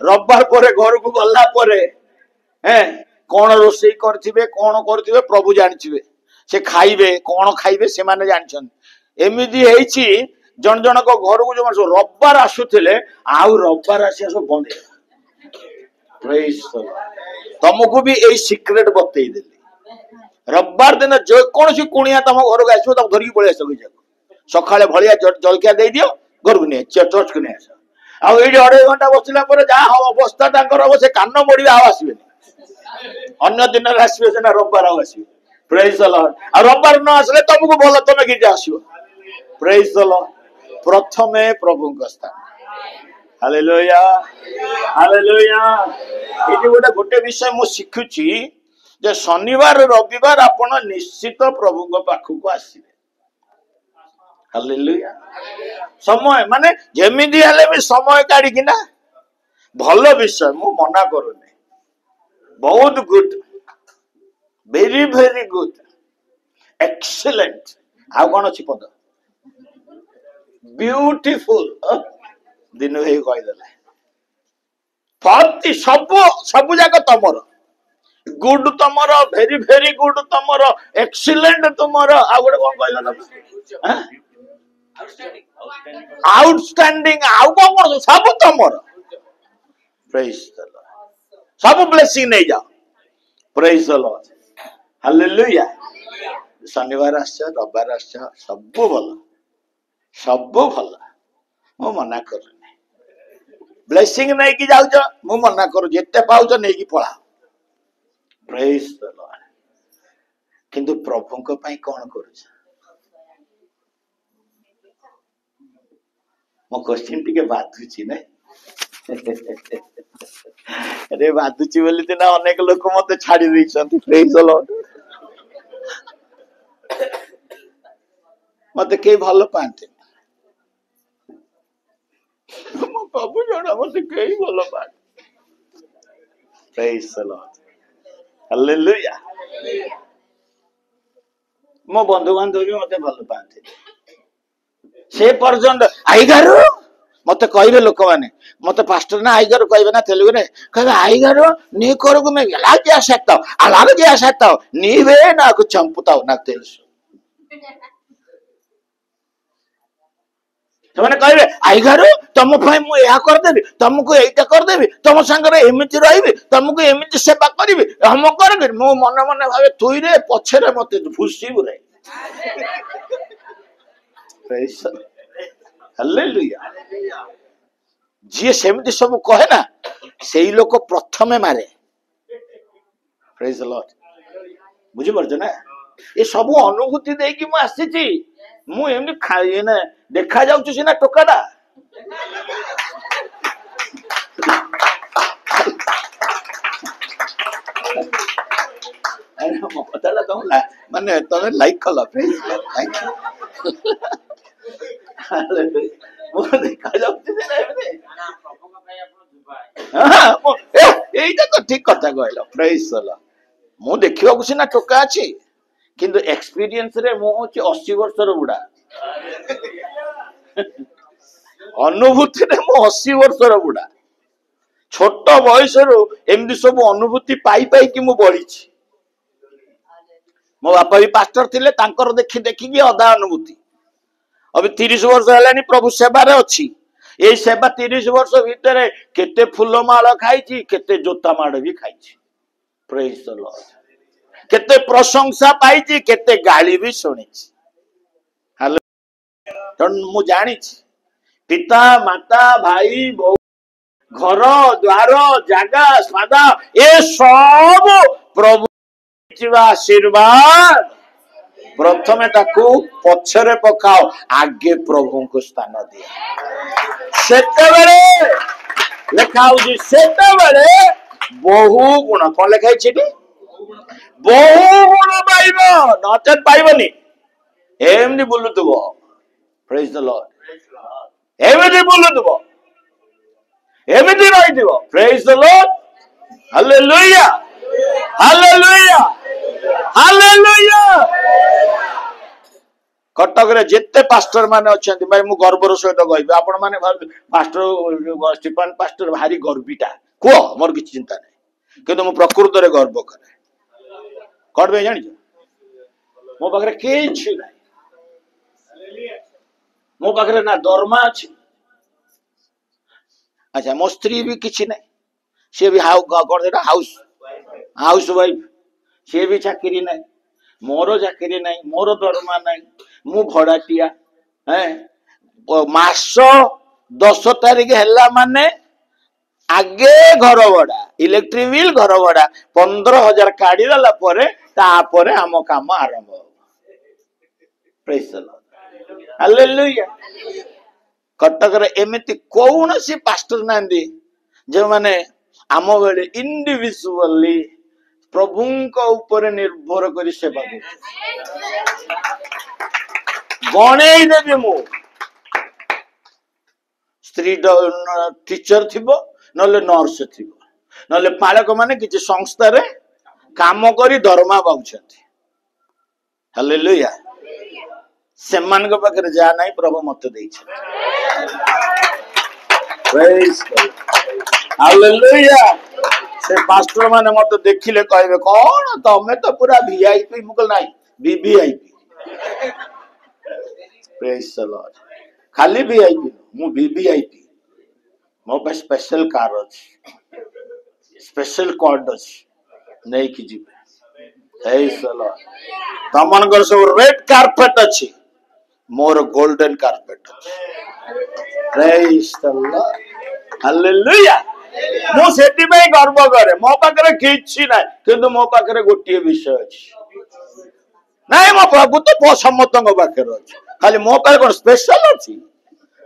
ରବିବାର ପରେ ଘରକୁ ଗଲା ପରେ କଣ ରୋଷେଇ କରିଥିବେ କଣ କରିଥିବେ ପ୍ରଭୁ ଜାଣିଥିବେ। ସେ ଖାଇବେ କଣ ଖାଇବେ ସେମାନେ ଜାଣିଛନ୍ତି। ଏମିତି ହେଇଛି ଜଣ ଜଣଙ୍କ ଘରକୁ ଯୋଉମାନେ ସବୁ ରବିବାର ଆସୁଥିଲେ ଆଉ ରବିବାର ଆସିବା ସବୁ ବନ୍ଦ ହେଇଗଲା। ତମକୁ ବି ଏଇ ସିକ୍ରେଟ ବତେଇଦେଲି। ରବିବାର ଦିନ ଯେକୌଣସି କୁଣିଆ ତମ ଘରକୁ ଆସିବ ତାକୁ ଧରିକି ପଳେଇ ଆସ। ସକାଳେ ଭଳିଆ ଜଳଖିଆ ଦେଇଦିଅ ଘରକୁ ନେଇ ଚର୍ଚ୍ଚକୁ ନେଇ ଆସ। ଆଉ ଏଇଠି 2.5 ଘଣ୍ଟା ବସିଲା ପରେ ଯାହା ହବ ଅବସ୍ଥା ତାଙ୍କର ହବ ସେ କାନ ମୋଡିବେ ଆଉ ଆସିବେନି। ଅନ୍ୟ ଦିନରେ ଆସିବେ ସିନା ରବିବାର ଆଉ ଆସିବେ। ପ୍ରେଜ୍ ଦ ଲର୍ଡ। ଆଉ ରବିବାର ନ ଆସିଲେ ତମକୁ ଭଲ ତମେ ଗିର୍ଜା ଆସିବ। ପ୍ରେଜ୍ ଦ ଲର୍ଡ। ପ୍ରଥମେ ପ୍ରଭୁଙ୍କ ସ୍ଥାନ। Hallelujah hallelujah. ଏଠି ଗୋଟେ ବିଷୟ ମୁଁ ଶିଖୁଛି ଯେ ଶନିବାର ରବିବାର ଆପଣ ନିଶ୍ଚିତ ପ୍ରଭୁଙ୍କ ପାଖକୁ ଆସିବେ। ହାଲେଲୁୟା। ସମୟ ମାନେ ଯେମିତି ହେଲେ ବି ସମୟ କାଢିକିନା ଭଲ ବିଷୟ ମୁଁ ମନା କରୁନି। ବହୁତ good very very good excellent. ଆଉ କଣ ଅଛି ପଦ ବିୟୁଟିଫୁଲ ଦିନ ହେଇ କହିଦେଲେ। ସବୁ ଯାକ ତମର ଗୁଡ ତମର ଭେରି ଭେରି ଗୁଡ ତମର ଏକ୍ସେଲେଣ୍ଟ ତୁମର। ଆଉ ଗୋଟେ କଣ କହିଲ ତମେ ଆଉଟଷ୍ଟାଣ୍ଡିଂ ଆଉ କଣ ସବୁ ତମର। ପ୍ରେଜ୍ ଦ ଲର୍ଡ। ସବୁ ବ୍ଲେସିଂ ନେଇଯାଅ। ପ୍ରେଜ୍ ଦ ଲର୍ଡ। ହାଲେଲୁୟା। ଶନିବାର ଆସିଛ ରବିବାର ଆସିଛ ସବୁ ଭଲ ସବୁ ଭଲ ମୁଁ ମନା କରୁନି। ब्लेसिंग नहीं कि जाउछ मु मना करू जेते पाउछ नहीं कि पळा प्रेज द लॉर्ड किंतु प्रभु को पई कोन करूछ मो क्वेश्चन टिके बातुची नै अरे बातुची बोली ना अनेक लोक मते छाड़ी दैछंती प्रेज द लॉर्ड मते के भलो पाते मो प्रभु जणा मते के भलो पाते प्रेज द लॉर्ड हालेलुया मो बंधु बांधव भी मते भलो पाते से पर्यंत आईगारू मत कहबे लोक माने मत पास्टर ना आईगारू कहबे ना तेलुगु रे कहबे आईगारू नी कोरगु में అలాగే చేస్తావు అలాగే చేస్తావు నీవే నాకు చంపుతావు నాకు తెలుసు ସେମାନେ କହିବେ ଆଇଗାରୁ ତମ ପାଇଁ ମୁଁ ଏହା କରିଦେବି ତମକୁ ଏଇଟା କରିଦେବି ତମ ସାଙ୍ଗରେ ଏମିତି ରହିବି ତମକୁ ଏମିତି ସେବା କରିବି ହମ କରିବି ମୁଁ ମନେ ମନେ ଭାବେ ତୁଇରେ ପଛରେ ମତେ ଭୁସିବୁ ରେ हालेलुया जी सेमती सब कहे ना से लोक प्रथमे मारे प्रेज द लॉर्ड बुझी परछ ना ये सब अनुभूति दे कि मु आसी मु एमनी खाई ना देखा जाउछ सिना टोकाटा अरे मो पताला तुम माने तमे लाइक कला प्रेज थैंक यू मो देखा जाउछ सिना एमनी प्रभु का भाई आपन दुबाई हां एटा तो ठीक कथा कहलो प्रेज द लॉर्ड मु देखिबा को सिना टोका अछि किंतु एक्सपीरियंस रे मो होची 80 वर्ष रो बुढा अनुभूति रे मो 80 वर्ष रो बुढा छोट बयस रो एमदी सब अनुभूति पाई पाई कि मु बढ़ी छी मो बापा भी पास्टर थिले तांकर देखि देखि कि अधा अनुभूति अभी 30 वर्ष हेलानी प्रभु सेवा रे अछि ए सेवा 30 वर्ष भीतर केते फूलमाळ खाई छी केते जोता माड़ भी खाई छी प्रेज द लॉर्ड केते प्रशंसा पाई छी केते गाली भी सुनी छी हेलो तन मु जानि छी पिता माता भाई बहु घर द्वार जागा स्वादा ए सब प्रभु आशीर्वाद प्रथमे ताकू पछरे पकाओ आगे प्रभु को स्थान दिया सेते बेले लेखा होजी सेते बेले बहु गुण कोन लेखा छी बहु गुण पाइबो नचत पाइबनी एमनी बोलुतबो प्रेज द लॉर्ड एमनी बोलुतबो एमनी रहिदिबो praise the lord hallelujah hallelujah hallelujah Cuttack रे जेते पास्टर माने अछंती भाई मु गर्वर सहित कहबी आपण माने पास्टर स्टीफन पास्टर भारी गर्विता को मोर किछ चिंता नै किंतु मु प्रकृत रे गर्व करे करबे जानि मो पाखरे किछ नै मो पाखरे ना दरमा अछि अच्छा मो स्त्री भी किछ नै से भी हाउस वाइफ से भी चाकरी ना मोर चाकरी ना मोर दरमा ना मु भड़ाटिया है मास 10 तारीख हैला माने आगे घर भड़ा इलेक्ट्रिक बिल घर भड़ा 15,000 काढ़ी देला परे तापरे हम काम आरंभ हो praise the lord hallelujah Cuttack रे एमिति कोन सी पास्टर नांदी जे माने आम बेले इंडिविजुअली प्रभु को ऊपर निर्भर करी सेवा गणे देवी मु स्त्री टीचर थिबो नले नर्स थिबो नले पालक माने किछि संस्था रे काम करी दरमा पाउछथि हालेलुया सेमान को पाखरे जा नाही प्रभु मत देइ छै प्रेज हालेलुया से पास्टर माने मत देखिले कहबे कोन तमे तो पूरा वीआईपी मुकल नाही वीवीआईपी प्रेज द लॉर्ड खाली वीआईपी मु वीवीआईपी मो पे स्पेशल कार अछि स्पेशल कार्ड अछि नै कि जीवे प्रेज द लॉर्ड तमन कर सब रेड कार्पेट अछि मोर गोल्डन कार्पेट अछि प्रेज द लॉर्ड ହାଲେଲୁୟା। ମୁଁ ସେଥିପାଇଁ ଗର୍ବ କରେ। ମୋ ପାଖରେ କିଛି ନାହିଁ, କିନ୍ତୁ ମୋ ପାଖରେ ଗୋଟିଏ ବିଷୟ ଅଛି। ନାଇଁ, ମୋ ପ୍ରଭୁ ତ ସମସ୍ତଙ୍କ ପାଖରେ ଅଛି, ଖାଲି ମୋ ପାଖରେ କଣ ସ୍ପେଶାଲ ଅଛି?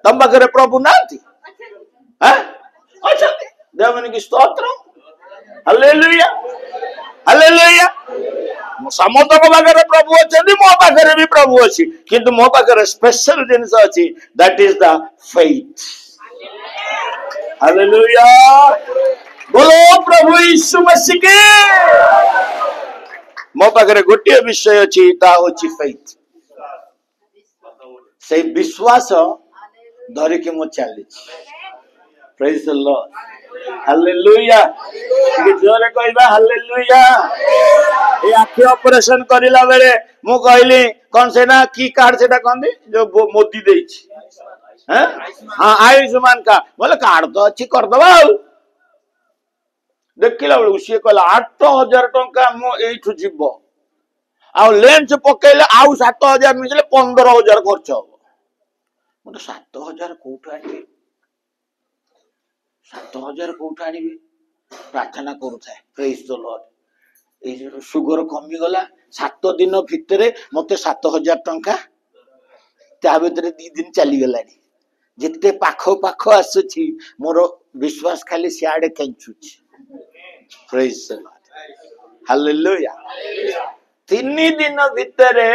ତମ ପାଖରେ ପ୍ରଭୁ ନାହାନ୍ତି? ଅଛନ୍ତି। ଦେବନି କି ସ୍ତୋତ୍ର। Hallelujah, hallelujah. ସମସ୍ତଙ୍କ ପାଖରେ ପ୍ରଭୁ ଅଛନ୍ତି, ମୋ ପାଖରେ ବି ପ୍ରଭୁ ଅଛି, କିନ୍ତୁ ମୋ ପାଖରେ ସ୍ପେଶାଲ ଜିନିଷ ଅଛି। That is the faith. Hallelujah. ବୋଲୋ ପ୍ରଭୁ ଯୀଶୁ ମसीह की। ମୋ ପାଖରେ ଗୋଟିଏ ବିଷୟ ଅଛି, ତାହା ହେଉଛି ଫେଥ। ସେଇ ବିଶ୍ୱାସ ଧରିକି ମୁଁ ଚାଲିଛି। ପ୍ରେଜ ଦ ଲର୍ଡ। ହାଲେଲୁୟା। ଟିକେ ଜୋରେ କହିବା ହାଲେଲୁୟା। ଏ ଆଖି ଅପରେସନ କରିଲା ବେଳେ ମୁଁ କହିଲି କଣ ସେଟା କି କାର୍ଡ ସେଟା କହନ୍ତି ଯୋଉ ମୋଦି ଦେଇଛି, ହଁ ଆୟୁଷ୍ମାନ କାର୍ଡ। ବୋଲେ କାର୍ଡ ତ ଅଛି, କରିଦବା ଆଉ। ଦେଖିଲା ବେଳକୁ ସିଏ କହିଲା 8,000 ଟଙ୍କା ମୁଁ ଏଇଠୁ ଯିବ, ଆଉ ଲେନ୍ସ ପକେଇଲେ ଆଉ 7,000 ମିଶିଲେ 15,000 ଖର୍ଚ୍ଚ ହବ। ମୁଁ 7,000 କୋଉଠୁ ଆଣିବି? 7,000 କୋଉଠୁ ଆଣିବି? ପ୍ରାର୍ଥନା କରୁଥାଏ। ପ୍ରେଜ ଦ ଲର୍ଡ। ଏଇ ସୁଗର କମିଗଲା 7 ଦିନ ଭିତରେ, ମତେ 7,000 ଟଙ୍କା ତା ଭିତରେ 2 ଦିନ ଚାଲିଗଲାଣି। ଯେତେ ପାଖ ପାଖ ଆସୁଛି ମୋର ବିଶ୍ୱାସ ଖାଲି ସିଆଡେ ଖେଞ୍ଚୁଛି। ପ୍ରେଜ ଦ ଲର୍ଡ। ହାଲେଲୁୟା। 3 ଦିନ ଭିତରେ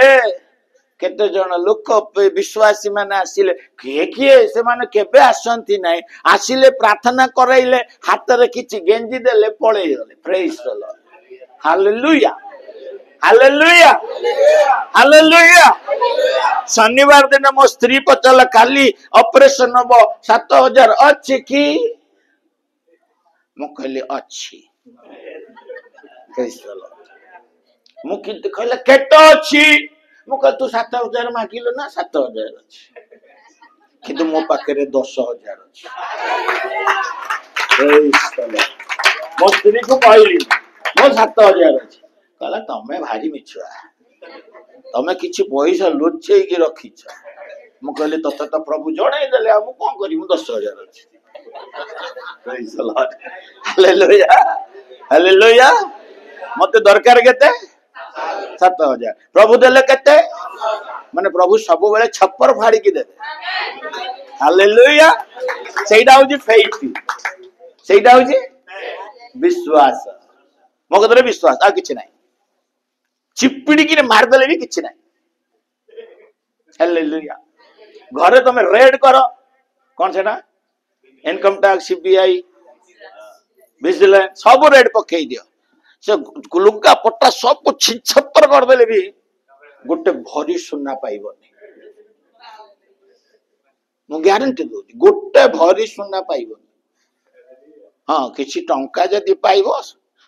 କେତେ ଜଣ ଲୋକ ବିଶ୍ୱାସୀ ମାନେ ଆସିଲେ। କିଏ କିଏ ସେମାନେ କେବେ ଆସନ୍ତି ନାହିଁ, ଆସିଲେ ପ୍ରାର୍ଥନା କରାଇଲେ, ହାତରେ କିଛି ଗେଞ୍ଜି ଦେଲେ, ପଳେଇଗଲେ। ପ୍ରେଜ ଦ ଲର୍ଡ। Hallelujah, hallelujah, hallelujah. ଶନିବାର ଦିନ ମୋ ସ୍ତ୍ରୀ ପଚାରିଲା କାଲି ଅପରେସନ ହବ, 7,000 ଅଛି କି? ମୁଁ କହିଲି ଅଛି। ମୁଁ କିନ୍ତୁ କହିଲେ କେତେ ଅଛି? ମୁଁ କହିଲି ତୁ 7,000 ମାଗିଲୁ ନା, 7,000 ଅଛି, କିନ୍ତୁ ମୋ ପାଖରେ 10,000 ଅଛି। ମୋ ସ୍ତ୍ରୀକୁ କହିଲି ମୋ 7,000 ଅଛି। କହିଲା ତମେ ଭାରି ମିଛୁଆ, ତମେ କିଛି ପଇସା ଲୁଚେଇକି ରଖିଛ। ମୁଁ କହିଲି ତତେ ତ ପ୍ରଭୁ ଜଣେଇ ଦେଲେ, ଆଉ ମୁଁ କଣ କରିବି? 10,000 ଅଛି। Hallelujah, hallelujah. ମତେ ଦରକାର କେତେ? 7,000। ପ୍ରଭୁ ଦେଲେ କେତେ? ମାନେ ପ୍ରଭୁ ସବୁବେଳେ ଛପର ଫାଡିକି ଦେବେ। ହାଲେଲୁୟା। ସେଇଟା ହଉଛି ଫେଥ, ସେଇଟା ହଉଛି ବିଶ୍ୱାସ। ମୋ କଥାରେ ବିଶ୍ୱାସ, ଆଉ କିଛି ନାହିଁ। ଚିପିଡ଼ିକି ମାରିଦେଲେ ବି କିଛି ନାହିଁ। ହାଲେଲୁୟା। ଘରେ ତମେ ରେଡ୍ କର, କଣ ସେଟା ଇନକମ ଟ୍ୟାକ୍ସ, ସିବିଆଇ, ଭିଜିଲାନ୍ସ ସବୁ ରେଡ୍ ପକେଇ ଦିଅ, ସେ ଲୁଗା ପଟା ସବୁ ଛିଛତ୍ର କରିଦେଲେ ବି ଗୋଟେ ଭରି ସୁନା ପାଇବନି। ମୁଁ ଗ୍ୟାରେଣ୍ଟି ଦଉଛି, ଗୋଟେ ଭରି ସୁନା ପାଇବନି। ହଁ, କିଛି ଟଙ୍କା ଯଦି ପାଇବ,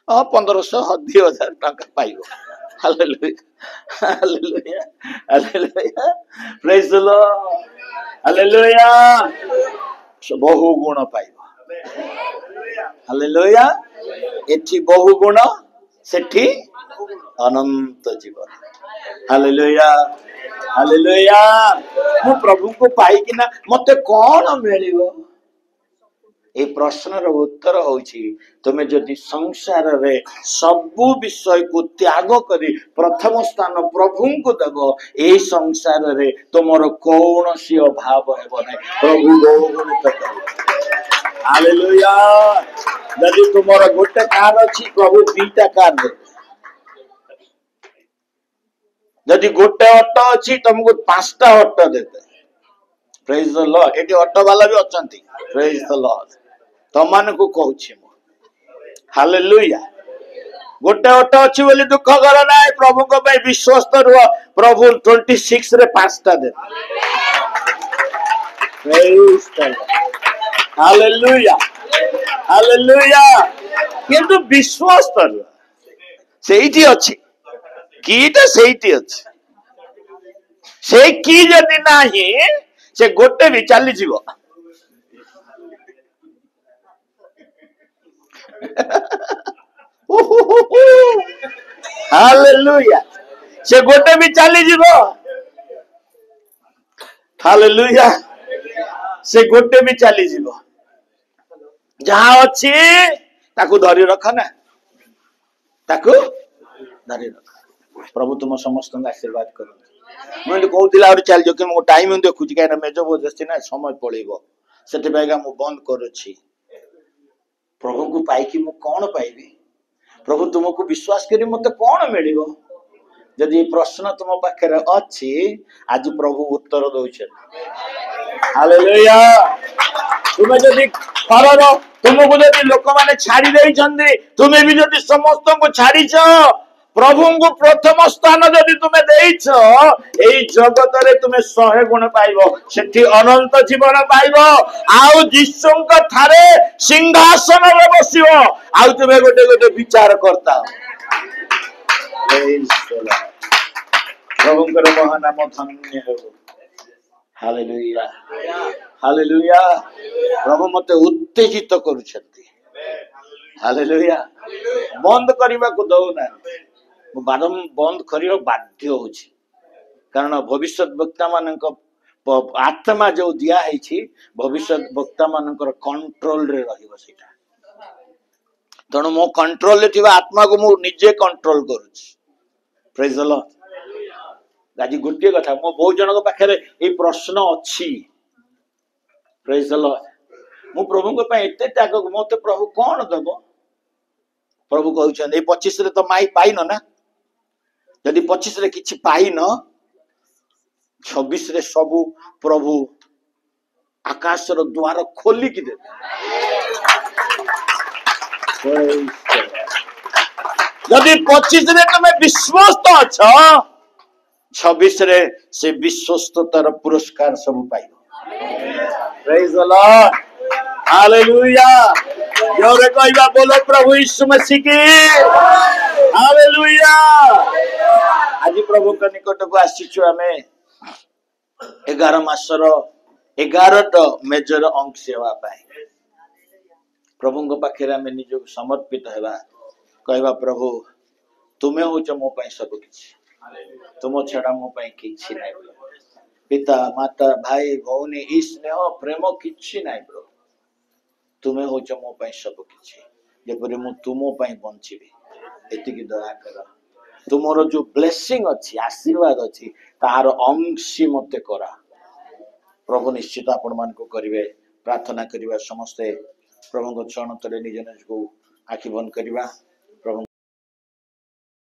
1,500 2,000 ଟଙ୍କା ପାଇବ। Hallelujah, hallelujah, hallelujah. ପ୍ରେଜ ଦ ଲର୍ଡ। ହାଲେଲୁୟା। ବହୁ ଗୁଣ ପାଇବ। ହାଲେଲୁୟା। ଏଠି ବହୁ ଗୁଣ, ସେଠି ଅନନ୍ତ ଜୀବନ। Hallelujah, hallelujah. ମୁଁ ପ୍ରଭୁଙ୍କୁ ପାଇକିନା ମତେ କଣ ମିଳିବ? এই ପ୍ରଶ୍ନର ଉତ୍ତର ହଉଛି, ତୁମେ ଯଦି ସଂସାରରେ ସବୁ ବିଷୟକୁ ତ୍ୟାଗ କରି ପ୍ରଥମ ସ୍ଥାନ ପ୍ରଭୁଙ୍କୁ ଦେବ, এই ସଂସାରରେ ତୁମର କୌଣସି ଅଭାବ ହେବ ନାହିଁ। ପ୍ରଭୁ ବହୁଗୁଣିତ କରିବେ। ହାଲେଲୁୟା। ଯଦି ତୁମର ଗୋଟେ କାର ଅଛି, ପ୍ରଭୁ 2ଟା କାର ଦେବେ। ଯଦି ଗୋଟେ ଅଟୋ ଅଛି, ତମକୁ 5ଟା ଅଟୋ ଦେବେ। ପ୍ରେଜ ଦ ଲର୍ଡ। ଏଠି ଅଟୋ ବାଲା ବି ଅଛନ୍ତି। ପ୍ରେଜ ଦ ଲର୍ଡ। ତମମାନଙ୍କୁ କହୁଛି ମୁଁ, ହାଲେଲୁୟା। ଗୋଟେ ଅଟୋ ଅଛି ବୋଲି ଦୁଃଖ କର ନାହିଁ, ପ୍ରଭୁଙ୍କ ପାଇଁ ବିଶ୍ୱସ୍ତ ରୁହ। ପ୍ରଭୁ 26 ରେ 5ଟା ଦେବେ। ପ୍ରେଜ ଦ ଲର୍ଡ। Hallelujah, hallelujah. କିନ୍ତୁ ବିଶ୍ୱସ୍ତ ରୁହ, ସେଇଠି ଅଛି କିଟା, ସେଇଠି ଅଛି। ସେଇ କି ଯଦି ନାହିଁ, ସେ ଗୋଟେ ବି ଚାଲିଯିବ। ହାଲେଲୁୟା। ସେ ଗୋଟେ ବି ଚାଲିଯିବ। ହାଲେଲୁୟା। ସେ ଗୋଟେ ବି ଚାଲିଯିବ। ଯାହା ଅଛି ତାକୁ ଧରି ରଖ ନା, ତାକୁ ଧରି ରଖ। ପ୍ରଭୁ ତୁମ ସମସ୍ତଙ୍କୁ ଆଶୀର୍ବାଦ କରନ୍ତୁ। ମୁଁ ଏମିତି କହୁଥିଲି ଆହୁରି ଚାଲିଯିବ କି ମୁଁ ଟାଇମ ଦେଖୁଛି, କାହିଁକିନା ମେଜ ବସି ନା ସମୟ ପଳେଇବ, ସେଥିପାଇଁକା ମୁଁ ବନ୍ଦ କରୁଛି। ପ୍ରଭୁଙ୍କୁ ପାଇକି ମୁଁ କଣ ପାଇବି? ପ୍ରଭୁ ତୁମକୁ ବିଶ୍ୱାସ କରି ମତେ କଣ ମିଳିବ? ଯଦି ଏ ପ୍ରଶ୍ନ ତୁମ ପାଖରେ ଅଛି, ଆଜି ପ୍ରଭୁ ଉତ୍ତର ଦଉଛନ୍ତି। ହାଲେଲୁୟା। ତୁମେ ଯଦି ଘରର ତୁମକୁ ଯଦି ଲୋକମାନେ ଛାଡି ଦେଇଛନ୍ତି, ତୁମେ ବି ଯଦି ସମସ୍ତଙ୍କୁ ଛାଡିଛ, ପ୍ରଭୁଙ୍କୁ ପ୍ରଥମ ସ୍ଥାନ ଯଦି ତୁମେ ଦେଇଛ, ଏଇ ଜଗତରେ ତୁମେ 100 ଗୁଣ ପାଇବ, ସେଠି ଅନନ୍ତ ଜୀବନ ପାଇବ, ଆଉ ଯୀଶୁଙ୍କ ଠାରେ ସିଂହାସନରେ ବସିବ, ଆଉ ତୁମେ ଗୋଟେ ଗୋଟେ ବିଚାର କର୍ତ୍ତା। ପ୍ରଭୁଙ୍କର ମହାନାମ ଧନ୍ୟ ହେଉ। Hallelujah, hallelujah. ପ୍ରଭୁ ମତେ ଉତ୍ତେଜିତ କରୁଛନ୍ତି। ହାଲେଲୁୟା। ବନ୍ଦ କରିବାକୁ ଦଉନାହାନ୍ତି। ମୁଁ ବନ୍ଦ କରିବାକୁ ବାଧ୍ୟ ହଉଛି, କାରଣ ଭବିଷ୍ୟତ ବକ୍ତା ମାନଙ୍କ ଆତ୍ମା ଯୋଉ ଦିଆ ହେଇଛି, ଭବିଷ୍ୟତ ବକ୍ତା ମାନଙ୍କର କଣ୍ଟ୍ରୋଲରେ ରହିବ ସେଇଟା। ତେଣୁ ମୋ କଣ୍ଟ୍ରୋଲରେ ଥିବା ଆତ୍ମାକୁ ମୁଁ ନିଜେ କଣ୍ଟ୍ରୋଲ କରୁଛି। ପ୍ରେଜ୍ ଦ ଲର୍ଡ। ଆଜି ଗୋଟିଏ କଥା, ମୋ ବହୁତ ଜଣଙ୍କ ପାଖରେ ଏଇ ପ୍ରଶ୍ନ ଅଛି। ପ୍ରେଜ୍ ଦ ଲର୍ଡ। ମୁଁ ପ୍ରଭୁଙ୍କ ପାଇଁ ଏତେ ତ୍ୟାଗ, ମତେ ପ୍ରଭୁ କଣ ଦେବ? ପ୍ରଭୁ କହୁଛନ୍ତି ଏଇ 25ରେ ତ ପାଇନ ନା, ଯଦି 25ରେ କିଛି ପାଇନ, 26ରେ ସବୁ ପ୍ରଭୁ ଆକାଶର ଦ୍ୱାର ଖୋଲିକି ଦେବେ। ଯଦି 25ରେ ତମେ ବିଶ୍ୱସ୍ତ ଅଛ, 26ରେ ସେ ବିଶ୍ୱସ୍ତତାର ପୁରସ୍କାର ସବୁ ପାଇବ। ପ୍ରେଜ୍ ଦ ଲର୍ଡ। ହାଲେଲୁୟା। ଜୋରେ କହିବା, ବୋलो ପ୍ରଭୁ यीशु मसीह की ହାଲେଲୁୟା। ଆଜି ପ୍ରଭୁଙ୍କ ନିକଟକୁ ଆସିଛୁ ଆମେ 11 ମାସର 11ଟା ମେଜର ଅଂଶ ହେବା ପାଇଁ। ପ୍ରଭୁଙ୍କ ପାଖରେ ଆମେ ନିଜକୁ ସମର୍ପିତ ହେବା, କହିବା ପ୍ରଭୁ ତୁମେ ହଉଛ ମୋ ପାଇଁ ସବୁ କିଛି, ତୁମ ଛଡା ମୋ ପାଇଁ କିଛି ନାହିଁ। ପିତା ମାତା ଭାଇ ଭଉଣୀ ଇ ସ୍ନେହ ପ୍ରେମ କିଛି ନାହିଁ ପ୍ରଭୁ, ତୁମେ ହଉଛ ମୋ ପାଇଁ ସବୁ କିଛି। ଯେପରି ମୁଁ ତୁମ ପାଇଁ ବଞ୍ଚିବି, ଏତିକି ଦୟା କର। ତୁମର ଯୋଉ ବ୍ଲେସିଂ ଅଛି, ଆଶୀର୍ବାଦ ଅଛି, ତାହାର ଅଂଶୀ ମତେ କରା। ପ୍ରଭୁ ନିଶ୍ଚିତ ଆପଣ ମାନଙ୍କୁ କରିବେ। ପ୍ରାର୍ଥନା କରିବା ସମସ୍ତେ ପ୍ରଭୁଙ୍କ ଚରଣ ତଳେ ନିଜ ନିଜକୁ ଆଖି ବନ୍ଦ କରିବା।